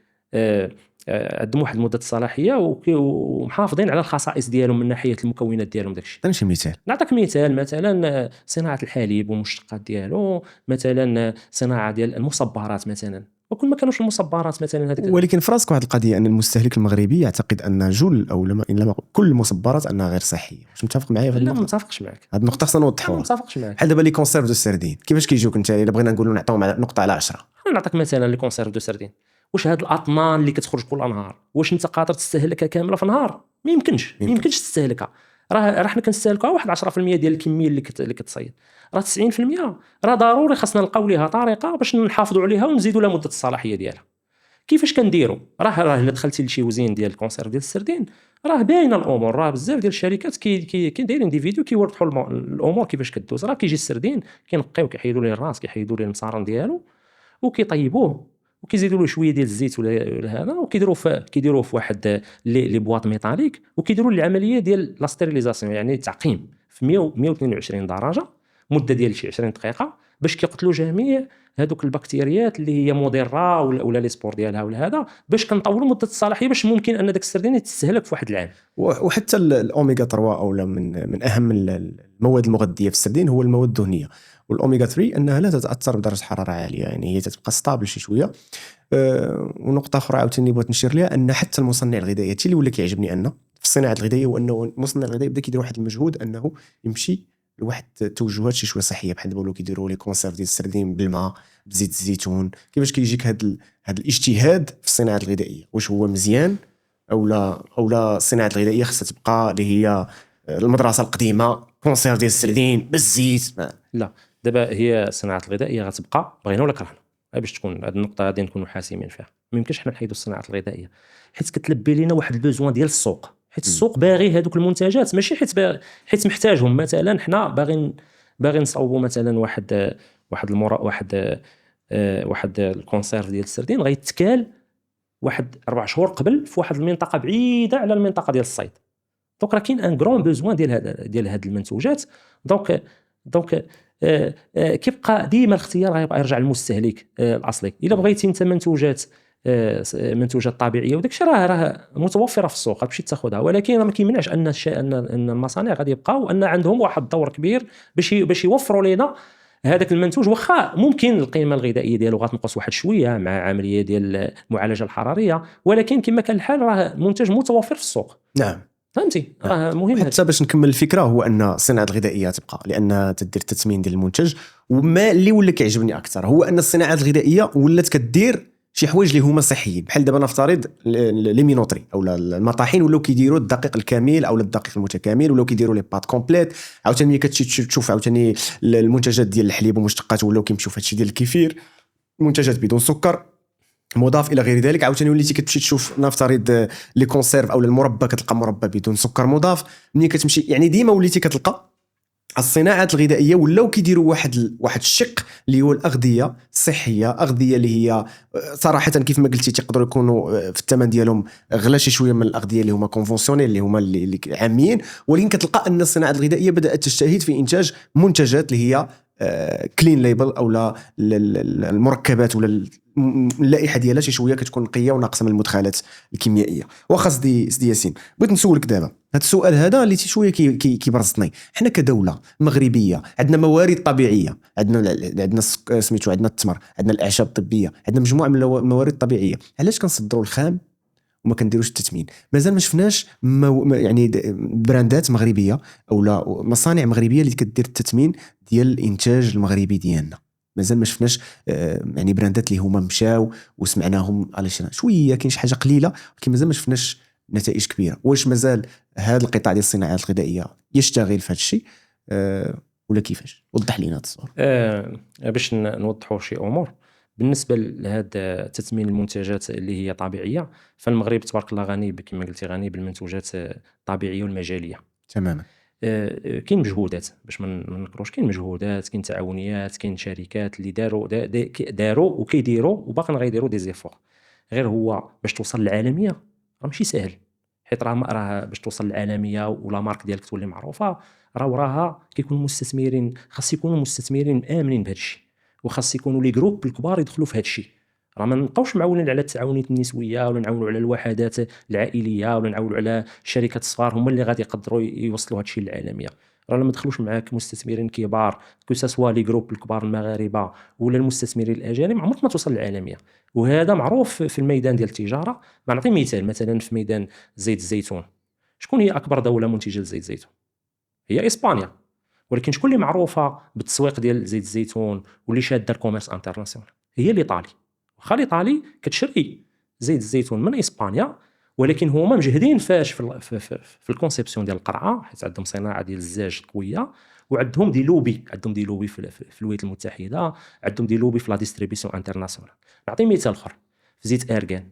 [SPEAKER 2] عندهم واحد مده الصلاحيه ومحافظين على الخصائص ديالهم من ناحيه المكونات ديالهم داكشي.
[SPEAKER 1] عطيني شي مثال.
[SPEAKER 2] نعطيك مثال، مثلا صناعه الحليب والمشتقات ديالو، مثلا صناعه ديال المصبرات مثلا. وكل ما كانوش المصبرات مثلا هذيك.
[SPEAKER 1] ولكن في راسك واحد القضيه ان المستهلك المغربي يعتقد ان جل او لما كل المصبرات انها غير صحيه. واش متفق معايا في هذه
[SPEAKER 2] لا،
[SPEAKER 1] النقطه؟
[SPEAKER 2] ما متفقش معك.
[SPEAKER 1] هذه النقطه خصنا نوضحوها.
[SPEAKER 2] ما متفقش معك.
[SPEAKER 1] بحال دابا لي كونسيرف دو سردين كيفاش كيجيوك انت الا بغينا نقولوا نعطيهم نقطه على 10؟
[SPEAKER 2] نعطيك مثلا لي كونسيرف دو سردين. واش هاد الاطنان اللي كتخرج كل نهار واش انت قادر تستهلكها كامله في نهار؟ ما يمكنش تستهلكها. راه حنا كنستهلكوها واحد 10% ديال الكميه اللي كتصيد. راه 90% راه ضروري خاصنا نلقاو ليها طريقه باش نحافظوا عليها ونزيدوا لها مده الصلاحيه ديالها. كيفاش كنديروا؟ راه الا دخلتي لشي وزين ديال الكونسيرف ديال السردين راه باينه الامور. راه بزاف ديال الشركات كي دايرين دي فيديو كيوضحوا الامور كيفاش كدوز. راه كيجي السردين كينقيو، كيحيدوا ليه الراس، كيحيدوا ليه المصارن ديالو وكيطيبوه وكيزيدوا له شويه ديال الزيت ولا هذا، وكيديروه في واحد لي بواط ميتاليك، وكيديروا العمليه ديال لا ستيريليزاسيون يعني التعقيم في 122 درجه مده ديال شي 20 دقيقه باش كيقتلوا جميع هذوك البكتيريات اللي هي مضره ولا لي سبور ديالها ولا هذا، باش كنطولوا مده الصلاحيه باش ممكن ان داك السردين يتستهلك في واحد العام.
[SPEAKER 1] وحتى الاوميغا 3 او من اهم المواد المغذيه في السردين هو المواد الدهنيه، والاوميغا 3 انها لا تتاثر بدرجه حراره عاليه، يعني هي تبقى ستابل شي شويه. ونقطه اخرى عاوتاني بغيت نشير ليها ان حتى المصنع الغذائي اللي ولا كيعجبني ان في الصناعه الغذائيه هو انه المصنع الغذائي بدا كيدير واحد المجهود انه يمشي لواحد التوجهات شي شويه صحيه، بحال دابا ولاو كيديروا لي كونسيرف ديال السردين بالماء بزيت الزيتون. كيفاش كيجيك هذا الاجتهاد في الصناعه الغذائيه؟ واش هو مزيان او لا الصناعه الغذائيه خصها تبقى اللي هي المدرسه القديمه، كونسيرف ديال السردين بالزيت؟
[SPEAKER 2] لا، دابا هي الصناعه الغذائيه غتبقى بغينا ولا كرهنا. باش تكون هذه النقطه غادي نكونوا حاسمين فيها. ما يمكنش حنا نحيدوا الصناعه الغذائيه حيت كتلبي لنا واحد البوزوان ديال السوق، حيت السوق باغي هذوك المنتجات، ماشي حيت محتاجهم. مثلا حنا باغي نصاوبوا مثلا واحد الكونسيرف ديال السردين غيتكال واحد 4 شهور قبل في واحد المنطقه بعيده على المنطقه ديال الصيد. دونك راه كاين ان غران بوزوان ديال هاد المنتوجات. دونك كيبقى ديما الاختيار غيبقى يرجع للمستهلك الاصلي. الا بغيتي انت منتوجات طبيعيه وداك الشيء راه متوفره في السوق، غتمشي تاخذها. ولكن ما كيمنعش ان المصانع غادي يبقاو وان عندهم واحد الدور كبير باش يوفروا لنا هذاك المنتوج. واخا ممكن القيمه الغذائيه ديالو غتنقص واحد شويه مع عمليه ديال المعالجه الحراريه، ولكن كما كان الحال راه منتج متوفر في السوق.
[SPEAKER 1] نعم،
[SPEAKER 2] فهمتي؟ راه مهم.
[SPEAKER 1] حتى باش نكمل الفكره هو ان الصناعه الغذائيه تبقى لان تدير التثمين ديال المنتج. وما اللي ولا كيعجبني اكثر هو ان الصناعه الغذائيه ولات كدير شي حوايج اللي هما صحيين. بحال دابا نفترض لي مينوطري او المطاحين ولاو كيديروا الدقيق الكامل او الدقيق المتكامل، ولاو كيديروا لي بات كومبليت. عاوتاني ملي كتمشي تشوف عاوتاني المنتجات ديال الحليب ومشتقاته ولاو كيمشيو في هادشي ديال الكefir، منتجات بدون سكر مضاف الى غير ذلك. عاوتاني وليتي كتمشي تشوف نفترض لي كونسيرف او المربى، كتلقى مربى بدون سكر مضاف. ملي كتمشي يعني ديما وليتي كتلقى الصناعات الغذائيه ولاو كيديروا واحد الشق اللي هو الاغذيه الصحيه، اغذيه اللي هي صراحه كيف ما قلتي تقدروا يكونوا في الثمن ديالهم غلا شي شويه من الاغذيه اللي هما كونفونسيونيل اللي هما اللي عاميين، ولكن كتلقى ان الصناعات الغذائيه بدات تجتهد في انتاج منتجات اللي هي كلين ليبل او لا المركبات ولا اللائحه ديالها شي شويه كتكون نقيه وناقصه من المدخلات الكيميائيه. واخا سدي ياسين، بغيت نسولك دابا هذا السؤال هذا اللي شويه كيبرزطني. حنا كدوله مغربيه عندنا موارد طبيعيه، عندنا سميتو، عندنا التمر، عندنا الاعشاب الطبيه، عندنا مجموعه من الموارد الطبيعيه. علاش كنصدروا الخام وما كنديروش التثمين؟ مازال ما شفناش يعني براندات مغربيه او لا مصانع مغربيه اللي كدير التثمين ديال الانتاج المغربي ديالنا. مازال ما شفناش يعني براندات اللي هما مشاو وسمعناهم على شويه كاين شي حاجه قليله، ولكن مازال ما شفناش نتائج كبيره. واش مازال هذا القطاع ديال الصناعات الغذائيه يشتغل في هذا الشيء ولا كيفاش؟ وضح لينا هذا الصور.
[SPEAKER 2] باش نوضحوا شي امور بالنسبه لهذا تثمين المنتجات اللي هي طبيعيه، فالمغرب تبارك الله غني كما قلتي، غني بالمنتوجات الطبيعيه والمجاليه
[SPEAKER 1] تماما.
[SPEAKER 2] كاين مجهودات باش ما نكروش، كاين مجهودات، كاين تعاونيات، كاين شركات اللي داروا وكيديروا وباقي غيديروا دي زيفور. غير هو باش توصل للعالميه راه ماشي سهل، حيت راه باش توصل للعالميه ولا مارك ديالك تولي معروفه، وراها كيكون المستثمرين، خاص يكونوا مستثمرين امنين بهذا الشيء، وخاص يكونوا لي جروب الكبار يدخلوا في هذا الشيء. راه ما نبقاوش معولين على التعاونيات النسويه ولا نعولوا على الوحدات العائليه ولا نعولوا على الشركات الصغار هما اللي غادي يقدروا يوصلوا هذا الشيء للعالميه. راه لما دخلوش معاك مستثمرين كبار كو سوا لي جروب الكبار المغاربه ولا المستثمرين الاجانب، عمرك ما توصل للعالميه. وهذا معروف في الميدان ديال التجاره. ما نعطي مثال، مثلا في ميدان زيت الزيتون، شكون هي اكبر دوله منتجه لزيت الزيتون؟ هي اسبانيا. ولكن شكون اللي معروفه بالتسويق ديال زيت الزيتون واللي شاده الكوميرس انترناسيونال؟ هي الايطالي. واخا الايطالي كتشري زيت الزيتون من اسبانيا، ولكن هما مجهدين فاش في الكونسيبسيون ديال القرعه، حيت عندهم صناعه ديال الزاج قويه، وعندهم دي لوبي، عندهم دي لوبي في الولايات المتحده، عندهم دي لوبي في لا ديستريبيسيون انترناسيونال. نعطي مثال اخر، في زيت ارغان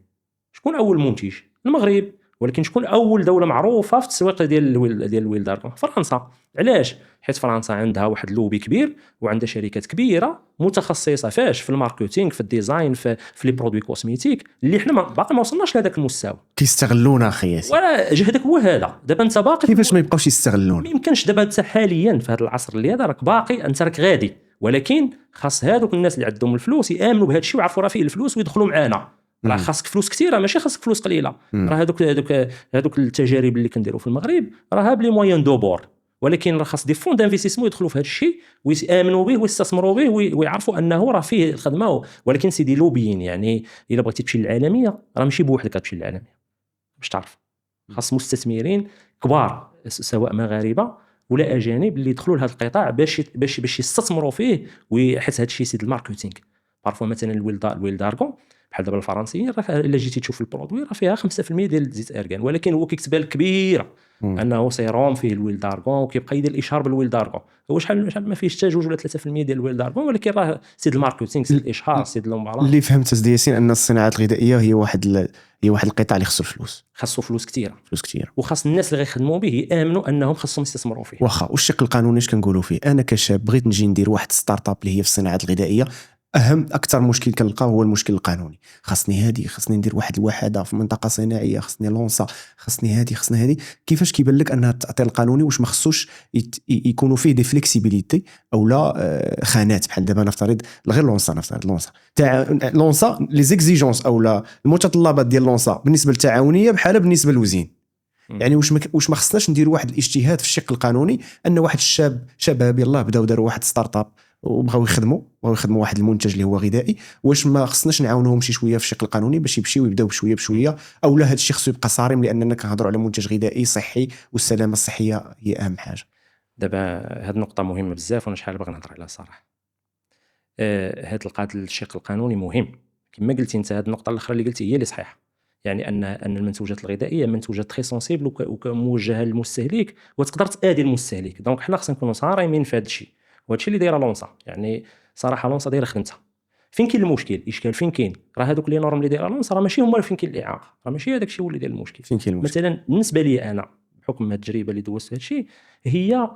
[SPEAKER 2] شكون اول منتج؟ المغرب. ولكن شكون اول دوله معروفه في التسويق ديال الويل دارغون؟ فرنسا. علاش؟ حيت فرنسا عندها واحد لوبي كبير وعندها شركات كبيره متخصصه فاش في الماركتينغ، في الديزاين، في لي برودوي كوزميتيك، اللي حنا باقي ما وصلناش لهذاك المستوى.
[SPEAKER 1] كيستغلونا اخياتي.
[SPEAKER 2] ولا جهدك هو هذا. دابا انت باقي
[SPEAKER 1] كيفاش ما يبقاوش يستغلون؟
[SPEAKER 2] ما يمكنش دابا انت حاليا في هذا العصر اللي هذا راك باقي، انت راك غادي، ولكن خاص هذوك الناس اللي عندهم الفلوس يامنوا بهذا الشيء ويعرفوا راه فيه الفلوس ويدخلوا معانا. راه خاصك فلوس كثيره، ماشي خاصك فلوس قليله. راه هذوك التجارب اللي كنديروا في المغرب راه بلي موين دو بور، ولكن راه خاص دي فون دانفيستيسمون يدخلوا في هذا الشيء ويامنوا به ويستثمروا به ويعرفوا انه راه فيه الخدمه. ولكن سيدي لوبيين، يعني الا بغيتي تمشي للعالميه راه ماشي بوحدك غتمشي للعالميه باش تعرف. خاص مستثمرين كبار سواء مغاربه ولا اجانب اللي يدخلوا لهذا القطاع باش يستثمروا فيه. وحيت هذا الشيء سيد الماركتينغ. بارفو مثلا الويل دارغون بحال دابا الفرنسيين، راه الا جيتي تشوف البرودوي راه فيها 5% ديال زيت ارغان، ولكن هو كيكتب لك كبيره انه سيروم فيه الويل دارغون، وكيبقى يدير الاشهار بالويل دارغون. هو شحال ما فيهش حتى 2 ولا 3% ديال الويل دارغون، ولكن راه سيد الماركتينغ، سيد الاشهار، سيد لومبالا.
[SPEAKER 1] اللي فهمت سيدي ياسين ان الصناعات الغذائيه هي واحد القطاع اللي خصو الفلوس،
[SPEAKER 2] خاصو فلوس كثيره،
[SPEAKER 1] وخاص
[SPEAKER 2] الناس اللي غيخدموا به يامنوا انهم خاصهم يستثمروا فيه.
[SPEAKER 1] واخا والشق القانوني اش كنقولوا فيه؟ انا كشاب بغيت نجي ندير واحد ستارت اب اللي هي في الصناعات الغذائيه، اكثر مشكل كنلقاه هو المشكل القانوني. خاصني ندير واحد الوحده في منطقه صناعيه، خاصني لونسا، خاصني هذه. كيفاش كيبان لك انها التاطير القانوني واش ما خصوش يكونوا فيه دي فليكسيبيليتي او لا خانات؟ بحال دابا نفترض غير لونسا تاع لونسا لي زيكزيجونس او لا المتطلبات ديال لونسا بالنسبه للتعاونيه بحال بالنسبه للوزين. يعني واش ما خصناش ندير واحد الاجتهاد في الشق القانوني ان واحد شباب يلاه بداو داروا واحد ستارت اب وبغاو يخدموا واحد المنتج اللي هو غذائي، واش ما خصناش نعاونوهم شي شويه في الشق القانوني باش يمشيو ويبداو بشويه او لا هذا الشيء خصو يبقى صارم لاننا كنهضروا على منتج غذائي صحي والسلامه الصحيه هي اهم حاجه.
[SPEAKER 2] دابا هذه النقطه مهمه بزاف وانا شحال باغي نهضر عليها صراحه. هذا الشق القانوني مهم كما قلتي انت. هذه النقطه الاخرى اللي قلتي هي اللي صحيحه، يعني ان المنتوجات الغذائيه منتوجات تري سونسيبل وموجهه للمستهلك وتقدر تاذي المستهلك. دونك حنا خصنا نكونوا صارمين في هذا الشيء، وهذا الشيء اللي دايره لونسا. يعني صراحه لونسا دايره خدمتها. فين كاين المشكل؟ الاشكال فين كاين؟ راه هذوك لي نورم اللي دايره لونسا راه ماشي هما فين كاين الاعاقه، راه ماشي هذاك الشيء هو اللي داير المشكل.
[SPEAKER 1] فين كاين المشكل؟
[SPEAKER 2] مثلا بالنسبه لي انا بحكم التجربه اللي دوزت هذا الشيء، هي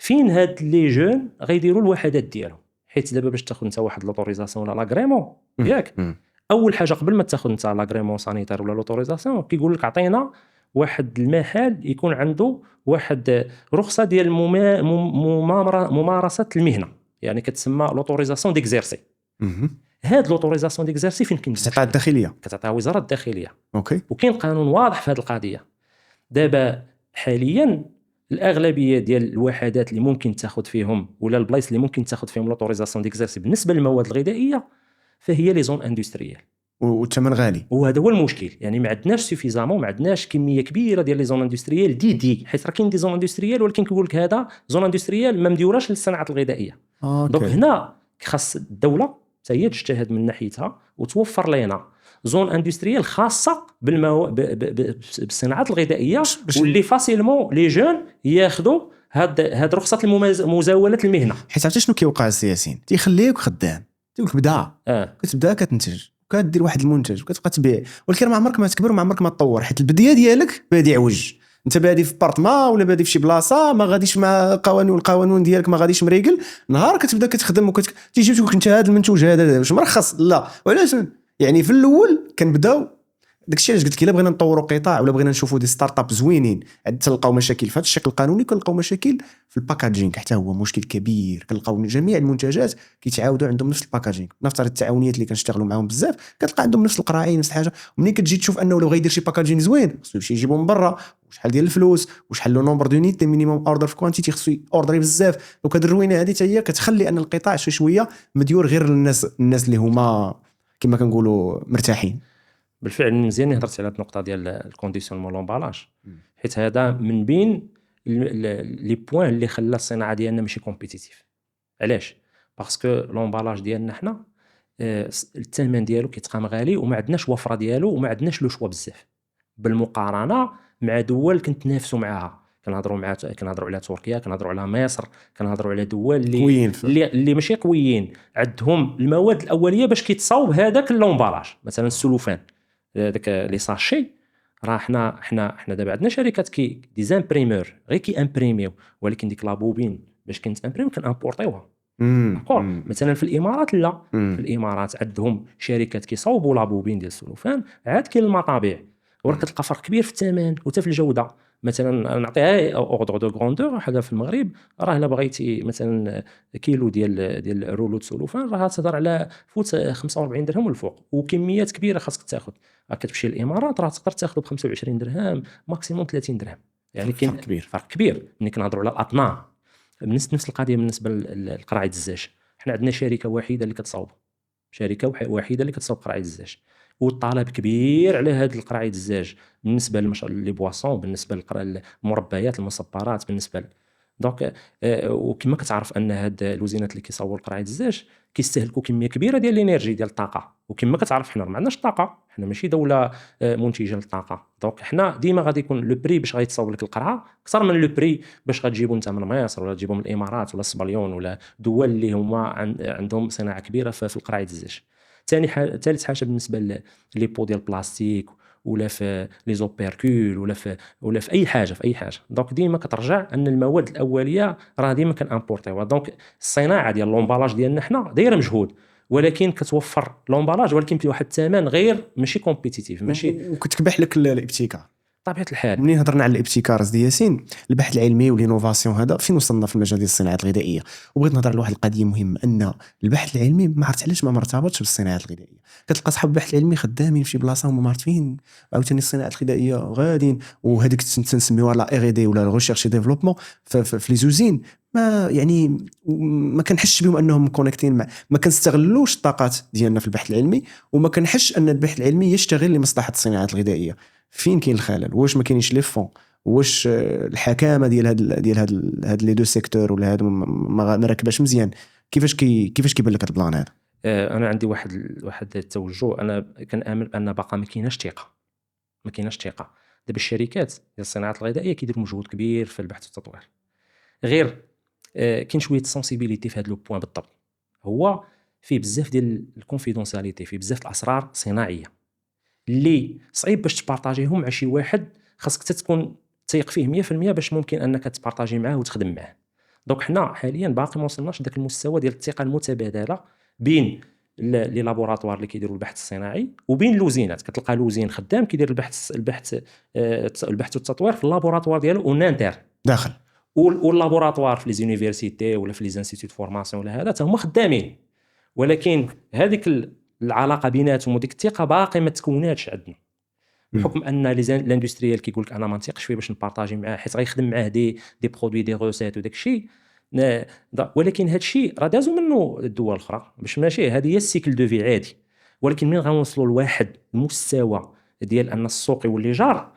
[SPEAKER 2] فين هاد لي جون غيديروا الوحدات ديالهم. حيت دابا باش تاخذ انت واحد لوتوريزاسيون ولا لاغريمون ياك، اول حاجه قبل ما تاخذ انت لاغريمون سانيتير ولا لوتوريزاسيون كيقول لك عطينا واحد المحل يكون عنده واحد رخصه ديال ممارسه المهنه، يعني كتسمى لوتوريزاسيون ديكزيرسي. هاد لوتوريزاسيون ديكزيرسي فين
[SPEAKER 1] كتعطيها الداخليه،
[SPEAKER 2] كتعطيها وزاره الداخليه.
[SPEAKER 1] اوكي.
[SPEAKER 2] وكاين قانون واضح في هذه القضيه. دابا حاليا الاغلبيه ديال الوحدات اللي ممكن تاخذ فيهم ولا البلايص اللي ممكن تاخذ فيهم لوتوريزاسيون ديكزيرسي بالنسبه للمواد الغذائيه فهي لي زون اندستريال،
[SPEAKER 1] والثمن غالي.
[SPEAKER 2] وهذا هو المشكل. يعني ما عندناش سوفيزامون، ما عندناش كميه كبيره ديال لي زون اندستريال دي حيت راه كاين دي زون اندستريال ولكن كيقول لك هذا زون اندستريال ما مديوراش للصناعه الغذائيه. دونك هنا خاص الدوله حتى هي تجتهد من ناحيتها وتوفر لنا زون اندستريال خاصه بالصناعات الغذائيه، واللي فاسيلمون لي جون ياخذوا هاد رخصه مزاوله المهنه.
[SPEAKER 1] حيت عرفتي شنو كيوقع السياسيين؟ تيخليك خدام، تيقول لك بدا كتبدا كتنتج وكدير واحد المنتج وكتبقى تبيع، ولكن ما عمرك ما تكبر وما عمرك ما تطور، حيت البدايه ديالك بادي عوج. انت بادي في بارطما ولا بادي في شي بلاصه ما غاديش مع القوانين ديالك ما غاديش مريقل. نهار كتبدا كتخدم تيجي تقول انت هذا المنتوج هذا واش مرخص؟ لا. وعلاش؟ يعني في الاول كنبداو داكشي علاش قلت لك الا بغينا نطوروا قطاع ولا بغينا نشوفوا دي ستارت اب زوينين تلقاو مشاكل في هذا الشكل القانوني، كنلقاو مشاكل في الباكاجينغ حتى هو مشكل كبير. كنلقاو جميع المنتجات كيتعاودوا عندهم نفس الباكاجينغ. نفترض التعاونيات اللي كنشتغلوا معاهم بزاف كتلقى عندهم نفس القراعين نفس الحاجه، ومنين كتجي تشوف انه لو غيدير شي باكاجينغ زوين خصو يمشي يجيبو من برا، وشحال ديال الفلوس وشحال لو نومبر دونيتي مينيموم اوردر في كوانتيتي خصو اوردري بزاف. وكاد الروينه هذه حتى هي كتخلي ان القطاع شويه مديور غير للناس اللي هما كما كنقولوا مرتاحين.
[SPEAKER 2] بالفعل مزيان هضرت على النقطه ديال الكونديسيونمون لومبالاج، حيت هذا من بين لي بوين اللي خلى الصناعه ديالنا ماشي كومبيتيتيف. علاش؟ باسكو لومبالاج ديالنا حنا الثمن ديالو كيتقام غالي وما عندناش وفره ديالو وما عندناش لو شوا بزاف بالمقارنه مع دول كنتنافسوا معاها. كنهضروا على تركيا، كنهضروا على مصر، كنهضروا على دول اللي ماشي قويين، عندهم المواد الاوليه باش كيتصاوب هذاك اللومبالاج. مثلا السلوفان داك لي ساشي، راه حنا دابا عندنا شركات كي ديزامبريمور غير كي امبريميو، ولكن ديك لابوبين باش كنتامبريم كنامبورطيوها. مثلا في الامارات لا، في الامارات عندهم شركات كيصاوبوا لابوبين ديال السلوفان، عاد كاين المطابع وراه كتلقى فرق كبير في الثمن وحتى في الجوده. مثلا نعطيها اوردر دو غروندور، حاجه في المغرب راه الا بغيتي مثلا كيلو ديال رولو سلوفان راه تهضر على فوت 45 درهم والفوق، وكميات كبيره خاصك تاخذ. كتمشي للامارات راه تقدر تاخذ ب 25 درهم ماكسيموم 30 درهم. يعني كاين فرق كبير ملي كنهضروا على الاطنان. نفس القضيه بالنسبه للقراعي الزاج. حنا عندنا شركه وحيده اللي كتصاوب، شركه وحيده اللي كتصاوب قراعي الزاج، والطلب كبير على هذا القراعي الزاج بالنسبه لي بواسون، بالنسبه للمربيات المصبرات، بالنسبه دونك وكما كتعرف ان هاد الوزينات اللي كيصاوبوا القراعي الزاج كيستهلكوا كميه كبيره ديال الانرجي ديال الطاقه. وكما كتعرف حنا ما عندناش طاقه، حنا ماشي دوله منتجه للطاقه. دونك حنا ديما غادي يكون لو بري باش غيتصاوب لك القرعه اكثر من لو بري باش غتجيبو انت من مصر ولا تجيبو من الامارات ولا السبليون ولا دول اللي هما عندهم صناعه كبيره في القراعي الزاج. ثالث حاجه بالنسبه لي بو ديال البلاستيك ولا في لي زوبيركول ولا في اي حاجه دونك ديما كترجع ان المواد الاوليه راه ديما كنامبورطيوها. دونك الصناعه ديال لومبالاج ديالنا حنا دايره مجهود، ولكن كتوفر لومبالاج ولكن بواحد الثمن غير ماشي كومبيتيتيف ماشي
[SPEAKER 1] وكتكبح لك الابتكار.
[SPEAKER 2] طبيعه الحال
[SPEAKER 1] منين هضرنا على الابتكار سيدي ياسين، البحث العلمي والانوفاسيون هذا فين وصلنا في المجال ديال الصناعات الغذائيه؟ وبغيت نهضر على واحد القضيه مهمه، ان البحث العلمي ما عرفت علاش ما مرتبطش بالصناعات الغذائيه. كتلقى اصحاب البحث العلمي خدامين في شي بلاصه هما معرفين، عاوتاني الصناعات الغذائيه غاديين، وهذيك تنسميوها لا ار دي ولا ريشيرش ديفلوبمون في لي زوزين. ما يعني ما كنحسش بهم انهم كونيكتين ما كنستغلوش الطاقات ديالنا في البحث العلمي، وما كنحسش ان البحث العلمي يشتغل لمصلحه الصناعات الغذائيه. فين كاين الخلل؟ واش ما كاينش لي فون؟ واش الحكامه ديال لي دو سيكتور ولا هادو ما راكباش مزيان؟ كيفاش كيبان لك هذا البلان هذا؟
[SPEAKER 2] انا عندي واحد التوجه. انا كنامن بان باقا ما كايناش ثقه. دابا الشركات ديال الصناعات الغذائيه كيديروا مجهود كبير في البحث والتطوير، غير كاين شويه سونسيبيليتي في هذا لو بوين بالضبط. هو فيه بزاف ديال الكونفيدونسياليتي، فيه بزاف الاسرار صناعيه اللي صعيب باش تبارطاجيهم مع شي واحد. خاصك تكون تيق فيه 100% باش ممكن انك تبارطاجي معاه وتخدم معاه. دونك حنا حاليا باقي ما وصلناش لذاك المستوى ديال الثقه المتبادله بين لي لابوراتوار اللي كيديروا البحث الصناعي وبين اللوزينات. كتلقى لوزين خدام كيدير البحث والتطوير في اللابوراتوار ديالو اون انتر
[SPEAKER 1] داخل،
[SPEAKER 2] واللابوراتوار في لي زونيفرسيتي ولا في لي انستيتوت فورماسيون ولا هذا هما خدامين، ولكن هذيك العلاقه بيناتهم وديك الثقه باقي ما تكوناتش عندنا، بحكم ان لاندستريال كيقول لك انا ما نثقش فيه باش نبارطاجي معاه حيت غيخدم معاه دي برودوي دي روسيت وداك الشيء. ولكن هذا الشيء راه دازوا منه الدول الاخرى باش ماشي هذه هي السيكل دو في عادي. ولكن من غنوصلوا لواحد المستوى ديال ان السوق يولي جار،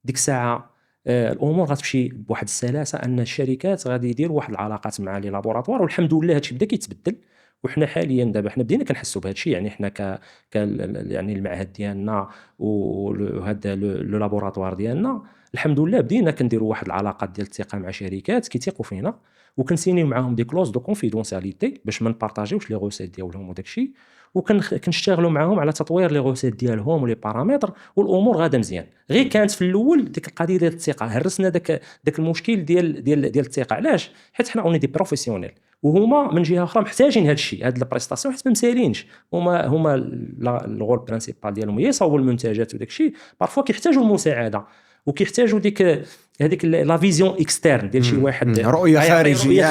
[SPEAKER 2] ديك الساعه الامور غتمشي بواحد السلاسه، ان الشركات غادي يديروا واحد العلاقات مع لي لابوراتوار، والحمد لله هادشي بدا كيتبدل. وحنا حاليا دابا حنا بدينا كنحسوا بهذا الشيء، يعني حنا يعني المعهد ديالنا وهذا لو لابوراتوار ديالنا الحمد لله بدينا كنديروا واحد العلاقات ديال الثقه مع شركات كيثيقوا فينا، وكنسينيو معاهم دي كلوز دو كونفيدونسياليتي باش ما نبارطاجيوش لي غوسيت ديالهم وداك الشيء، وكنشتغلوا معاهم على تطوير لي غوسيت ديالهم ولي بارامتر، والامور غاده مزيان. غير كانت في الاول ديك القضيه ديال الثقه، هرسنا داك المشكل ديال الثقه. علاش؟ حيت حنا اوني دي بروفيسيونيل، وهما من جهه اخرى محتاجين هذا الشيء، هاد البريستاسيون، حيت ما مسالينش. هما الغول برينسيبال ديالهم هي يصاوبوا المنتجات وداك الشيء، بارفوا كيحتاجوا المساعده وكيحتاجوا هذيك لا فيزيون اكسترن ديال شي واحد،
[SPEAKER 1] رؤيه خارجيه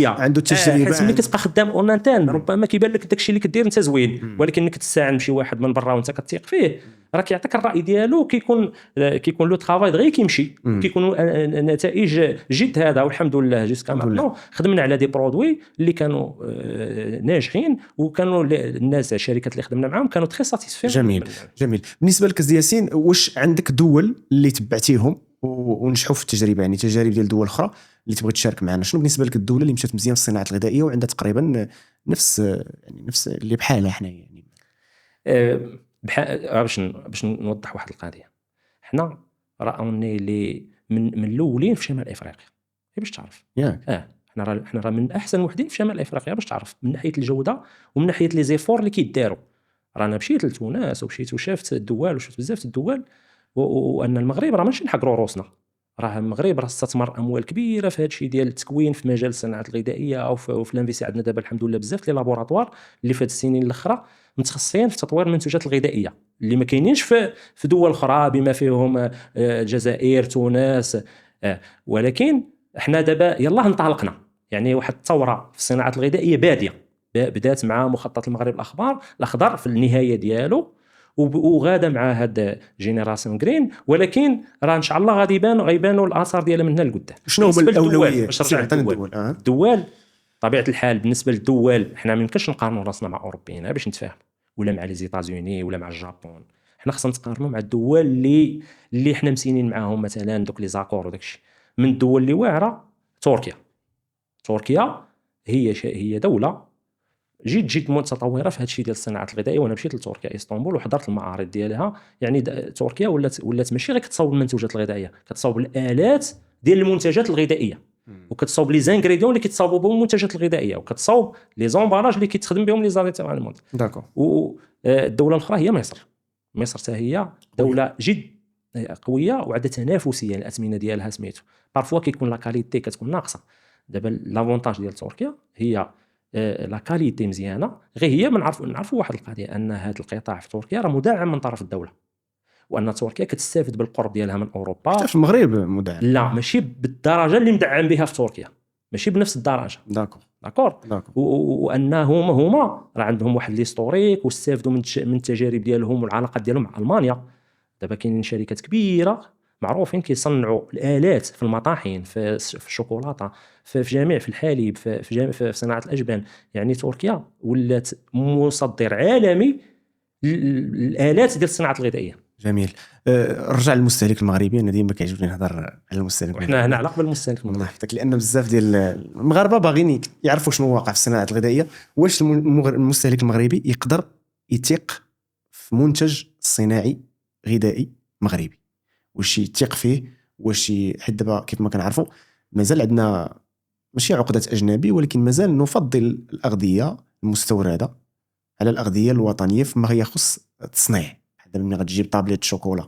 [SPEAKER 1] عنده تجربه.
[SPEAKER 2] حيت ملي كتبقى خدام اون انترن ربما كيبان لك داكشي اللي كدير انت زوين، ولكن انك تستعن بشي واحد من برا وانت كتثيق فيه راه كيعطيك الراي ديالو، كيكون لو طرافاي غير كيمشي، كيكونوا نتائج جد هذا. والحمد لله جوسكا مانو خدمنا على دي برودوي اللي كانوا ناجحين، وكانوا الناس الشركات اللي خدمنا معاهم كانوا تري ساتيسفير.
[SPEAKER 1] جميل. بالنسبه لك ياسين، واش عندك دول اللي تبعتيهم ونجحوا في التجربه، يعني تجارب ديال دول اخرى اللي تبغي تشارك معنا؟ شنو بالنسبه لك الدوله اللي مشات مزيان في الصناعه الغذائيه وعندها تقريبا نفس اللي بحالها حنا؟ يعني
[SPEAKER 2] باش نوضح واحد القضيه، حنا راوني لي من الاولين في شمال افريقيا باش تعرف. حنا راه من احسن وحدين في شمال افريقيا باش تعرف، من ناحيه الجوده ومن ناحيه لي زيفور اللي كيداروا. رانا مشيت لتونس ومشيت وشافت الدول وشفت بزاف الدول، وان المغرب راه ماشي نحقروا روسنا، راه المغرب راه استثمر اموال كبيره في هذا الشيء ديال التكوين في مجال الصناعه الغذائيه او في الانفيسي. عندنا دابا الحمد لله بزاف لي لابوراتوار اللي في هذه السنين الاخرى متخصصين في تطوير المنتوجات الغذائيه اللي ما كاينينش في دول اخرى بما فيهم الجزائر، تونس. ولكن احنا دابا يلاه انطلقنا، يعني واحد الثوره في الصناعه الغذائيه باديه، بدات مع مخطط المغرب الاخضر في النهايه ديالو، وغادا مع هاد جينيراسيون جرين. ولكن راه ان شاء الله غادي غيبانوا الاثار ديالها من هنا لقدام.
[SPEAKER 1] شنو هما الاولويات
[SPEAKER 2] باش نرجع للدول؟ الدول طبيعه الحال بالنسبه للدول حنا ما يمكنش نقارنوا راسنا مع اوروبيين باش نتفاهم، ولا مع لي زيتازوني ولا مع الجابون. حنا خصنا نتقارنوا مع الدول اللي حنا مسينين معاهم، مثلا دوك لي زاكور وداك الشيء. من الدول اللي واعره تركيا هي دوله جد متطوره في هذا الشيء ديال الصناعه الغذائيه. وانا مشيت لتركيا اسطنبول وحضرت المعارض ديالها، يعني تركيا ولات ماشي غير كتصاوب المنتوجات الغذائيه، كتصاوب الالات ديال المنتجات الغذائيه، وكتصاوب لي زانغريديون اللي كيتصاوبوا بهم المنتجات الغذائيه، وكتصاوب لي زومباراج اللي كيتخدم بهم لي زاليتير الموند.
[SPEAKER 1] داكور.
[SPEAKER 2] والدوله الاخرى هي مصر حتى هي دوله جد قويه وعندها تنافسيه. الاثمنه ديالها سميتو بارفوا كيكون لا كاليتي كتكون ناقصه. دابا لافونتاج ديال تركيا هي لا كاليتي مزيانه، غير هي نعرفوا واحد القضيه، ان هذا القطاع في تركيا راه مدعم من طرف الدوله، وان تركيا كتستافد بالقرب ديالها من اوروبا.
[SPEAKER 1] حتى في المغرب مدعم؟
[SPEAKER 2] لا ماشي بالدرجه اللي مدعم بها في تركيا، ماشي بنفس الدرجه. داكور. وان هما راه عندهم واحد ليستوريك واستافدوا من التجارب ديالهم والعلاقات ديالهم مع المانيا. دابا كاينين شركات كبيره معروفين كيصنعوا الالات في المطاحين، في الشوكولاته، في جميع، في الحليب، في صناعه الاجبان. يعني تركيا ولات مصدر عالمي للالات ديال الصناعه الغذائيه.
[SPEAKER 1] جميل. رجع للمستهلك المغربي. انا ديما كيعجبني نهضر على المستهلك المغربي.
[SPEAKER 2] احنا هنا على قبل المستهلك المغربي،
[SPEAKER 1] الله يحفظك، لان بزاف ديال المغاربه باغيين يعرفوا شنو واقع في الصناعه الغذائيه. واش المستهلك المغربي يقدر يثق في منتج صناعي غذائي مغربي؟ واش يثق فيه؟ واش حيت دابا كيف ما كنعرفوا مازال عندنا ماشي عقده اجنبي، ولكن مازال نفضل الاغذيه المستورده على الاغذيه الوطنيه فيما يخص التصنيع. دابا ملي غتجيب طابليت شوكولا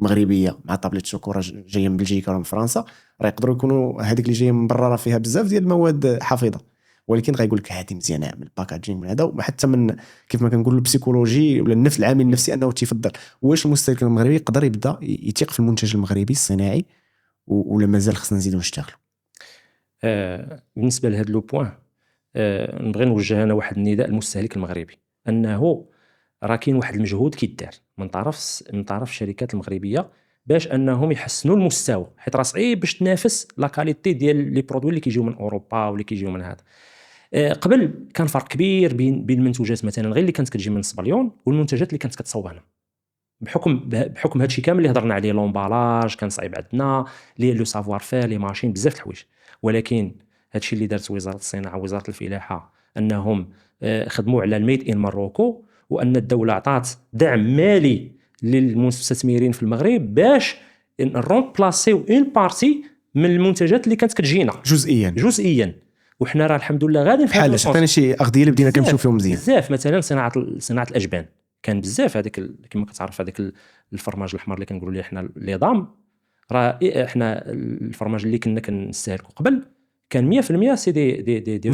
[SPEAKER 1] مغربيه مع طابلت شوكولا جايه من بلجيكا ولا من فرنسا، راه يقدروا يكونوا هذيك اللي جايه من برا راه فيها بزاف ديال المواد حافظه، ولكن غايقول لك هذه مزيانه من الباكاجينغ من هذا، وحتى من كيف ما كنقولوا البسيكولوجي ولا النفس العامل النفسي انه تيفضل. واش المستهلك المغربي يقدر يبدا يثيق في المنتج المغربي الصناعي ولا مازال خصنا نزيدوا نشتغلوا؟
[SPEAKER 2] بالنسبه لهذا لو بوين نبغي نوجه انا واحد النداء للمستهلك المغربي، انه راه كاين واحد المجهود كيدار من طرف الشركات المغربيه باش انهم يحسنوا المستوى، حيت راه صعيب باش تنافس لا كاليتي ديال لي برودوي اللي كيجيو من اوروبا واللي كيجيو من هذا. قبل كان فرق كبير بين المنتوجات مثلا غير اللي كانت كتجي من الصبليون والمنتجات اللي كانت كتصاوب هنا، بحكم هادشي كامل اللي هضرنا عليه، لومبالاج كان صعيب عندنا، لو سافوار فير، لي ماشين، بزاف د الحوايج. ولكن هادشي اللي دارت وزاره الصناعه ووزاره الفلاحه انهم خدموا على الميد ان ماروكو، وان الدوله عطات دعم مالي للمستثمرين في المغرب باش نرومبلاسيو اون بارتي من المنتجات اللي كانت كتجينا جزئيا. وحنا راه الحمد لله غاديين في هذا
[SPEAKER 1] بحال عطينا شي اغذيه اللي بدينا كنمشيو فيهم مزيان
[SPEAKER 2] بزاف. مثلا صناعه الاجبان كان بزاف، هذاك كما كتعرف هذاك الفرماج الاحمر اللي كنقولوا ليه حنا لي ضام، راه احنا الفرماج اللي كنا كنستهلكوا قبل كان 100% سي دي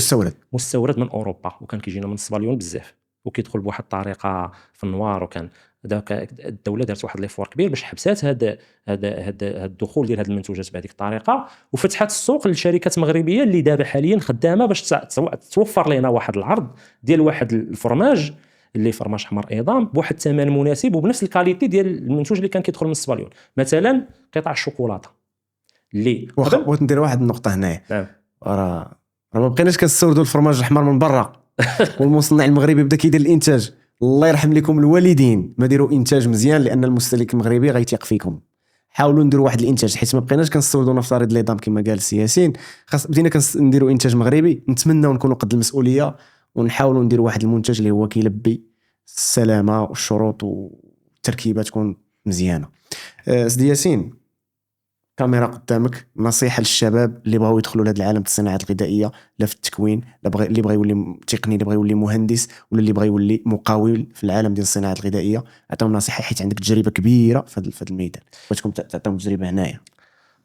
[SPEAKER 2] مستورد من اوروبا، وكان كيجينا من الصباليون بزاف وكيدخل بواحد الطريقه في النوار. وكان داك الدوله دارت واحد ليفور كبير باش حبسات هذا الدخول ديال هذه المنتوجات بهذيك الطريقه، وفتحت السوق للشركات مغربيه اللي دابا حاليا خدامه باش توفر لنا واحد العرض ديال واحد الفرماج اللي فرماج حمر ايضا بواحد الثمن مناسب وبنفس الكاليتي ديال المنتوج اللي كان كيدخل من الصباليون. مثلا قطع الشوكولاته اللي
[SPEAKER 1] بغيت ندير واحد النقطه هنايا.
[SPEAKER 2] نعم.
[SPEAKER 1] راه ما بقيناش كنستوردوا الفرماج الاحمر من برا والمصنع المغربي بدا كيدير الانتاج. الله يرحم لكم الوالدين، ما ديروا انتاج مزيان لان المستهلك المغربي غيثيق فيكم. حاولوا نديروا واحد الانتاج، حيت ما بقيناش كنستوردوا نفترض لي دام كما قال السي ياسين. خاص بدينا نديروا انتاج مغربي، نتمناو نكونوا قد المسؤوليه ونحاولوا نديروا واحد المنتج اللي هو كيلبي السلامه والشروط والتركيبه تكون مزيانه. سيدي ياسين، كاميرا قدامك، نصيحه للشباب اللي بغاو يدخلوا لهذا العالم الصناعات الغذائيه، لا في التكوين، اللي بغى يولي تقني، اللي بغى يولي مهندس، ولا اللي بغى يولي مقاول في العالم ديال الصناعات الغذائيه، عطاهم نصيحه حيت عندك تجربه كبيره في هذا الميدان، بغيتكم تعطيهم تجربه هنايا.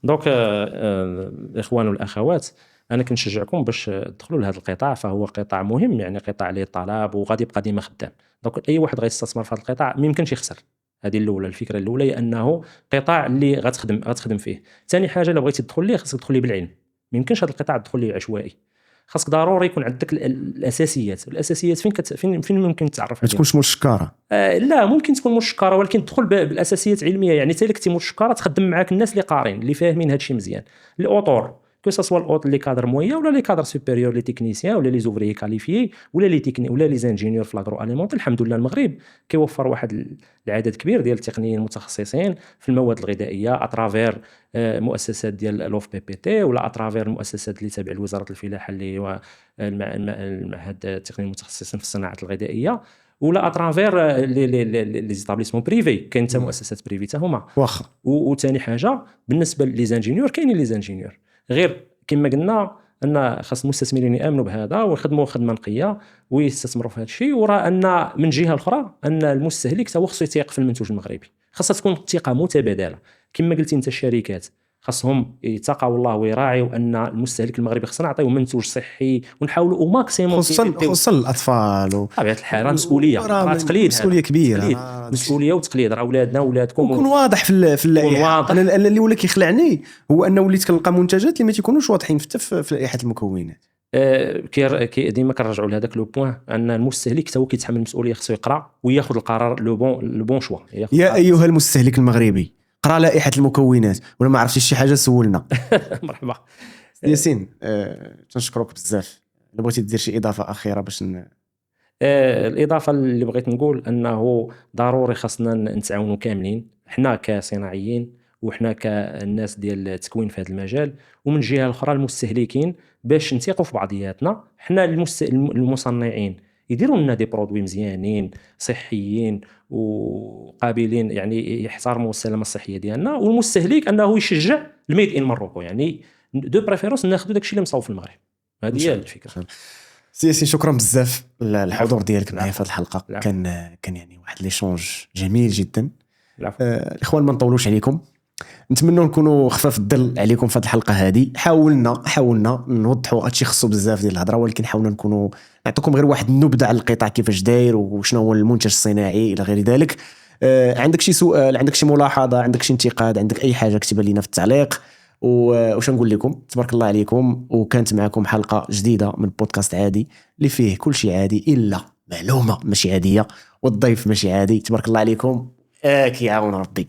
[SPEAKER 2] دونك الاخوان والاخوات، انا كنشجعكم باش تدخلوا لهذا القطاع، فهو قطاع مهم، يعني قطاع عليه الطلب وغادي يبقى ديما خدام. دونك اي واحد غيستثمر في هذا القطاع ما يمكنش يخسر. هذه الاولى، الفكره الاولى هي انه قطاع اللي غتخدم فيه. ثاني حاجه، لو بغيتي تدخل ليه خاصك تدخل ليه بالعلم، ما يمكنش هذا القطاع تدخل ليه عشوائي. خاصك ضروري يكون عندك الاساسيات. فين ممكن تعرف
[SPEAKER 1] ما تكونش مشكاره.
[SPEAKER 2] لا، ممكن تكون مشكره، ولكن تدخل بالاساسيات علميه. يعني حتى كنتي مشكره تخدم معاك الناس اللي قارين اللي فاهمين هذا الشيء مزيان. الاوتور كو سوا الاوت لي كادر مويا ولا لي كادر سوبيريور، لي تكنيسيان ولا لي زوفري كاليفيي ولا لي تكني ولا لي زانجينيور في لاغرو اليمونت. الحمد لله المغرب كيوفر واحد العدد كبير ديال التقنيين المتخصصين في المواد الغذائيه اترافير مؤسسات ديال لوف بي بي تي، ولا اترافير المؤسسات اللي تابعه لوزاره الفلاحه اللي هو المعهد التقنيين المتخصصين في الصناعات الغذائيه، ولا اترافير لي زيتابليسمون بريفي. كاين حتى مؤسسات بريفي حتى هما
[SPEAKER 1] واخا.
[SPEAKER 2] وثاني حاجه بالنسبه لي زانجينيور، كاينين لي زانجينيور، غير كما قلنا ان خاص المستثمرين يامنوا بهذا ويخدموا خدمه نقيه ويستثمروا في هذا الشيء. وراه ان من جهه اخرى ان المستهلك هو خصو يثيق في المنتوج المغربي، خاصها تكون ثقه متبادله. كما قلتي انت، الشركات خاصهم يتقوا الله ويراعيوا ان المستهلك المغربي خصنا نعطيو منتوج صحي ونحاولوا او ماكسيموم،
[SPEAKER 1] خصوصا الاطفال
[SPEAKER 2] طبيعه الحال. مسؤوليه، راه تقليد،
[SPEAKER 1] مسؤوليه كبيره،
[SPEAKER 2] مسؤوليه وتقليد. راه اولادنا ولادكم
[SPEAKER 1] يكون واضح في اللائحه. انا اللي ولا كيخلعني هو انه وليت كنلقى منتجات اللي ما تيكونوش واضحين في لائحه المكونات.
[SPEAKER 2] ديما كنرجعوا لهذاك لو بوين ان المستهلك هو كيتحمل المسؤوليه، خصو يقرا وياخذ القرار لو بون شوا.
[SPEAKER 1] يا ايها المستهلك المغربي، قرا لائحه المكونات، ولا ما عرفتيش شي حاجه سولنا.
[SPEAKER 2] مرحبا
[SPEAKER 1] ياسين، تنشكرك بزاف. الا بغيتي دير شي اضافه اخيره باش
[SPEAKER 2] الاضافه اللي بغيت نقول انه ضروري خاصنا نتعاونوا كاملين، حنا كصناعيين وحنا كالناس ديال التكوين في هذا المجال، ومن جهه اخرى المستهلكين، باش نثيقوا في بعضياتنا. حنا المصنعين يديروا لنا دي برودوي مزيانين صحيين وقابلين، يعني يحترموا السلامه الصحيه ديالنا، والمستهلك انه يشجع الميد ان ماروكو، يعني دو بريفيرونس ناخذوا داكشي اللي مصاوب في المغرب. هذه هي الفكره.
[SPEAKER 1] سياسي، شكرا بزاف الحضور ديالك معايا في هذه الحلقه. كان يعني واحد ليشونج جميل جدا.
[SPEAKER 2] العفو.
[SPEAKER 1] الاخوان ما نطولوش عليكم، نتمنى نكونوا خفاف الظل عليكم في هذه الحلقه هذه. حاولنا نوضحوا هادشي خصو بزاف ديال الهضره، ولكن حاولنا نكونوا نعطيكم غير واحد النبذه على القطاع كيفاش داير وشنو هو المنتج الصناعي الى غير ذلك. عندك شي سؤال، عندك شي ملاحظه، عندك شي انتقاد، عندك اي حاجه اكتبها لينا في التعليق. وش نقول لكم، تبارك الله عليكم. وكانت معكم حلقه جديده من بودكاست عادي اللي فيه كل شيء عادي الا معلومه ماشي عاديه، والضيف ماشي عادي. تبارك الله عليكم، كيعاون ربي.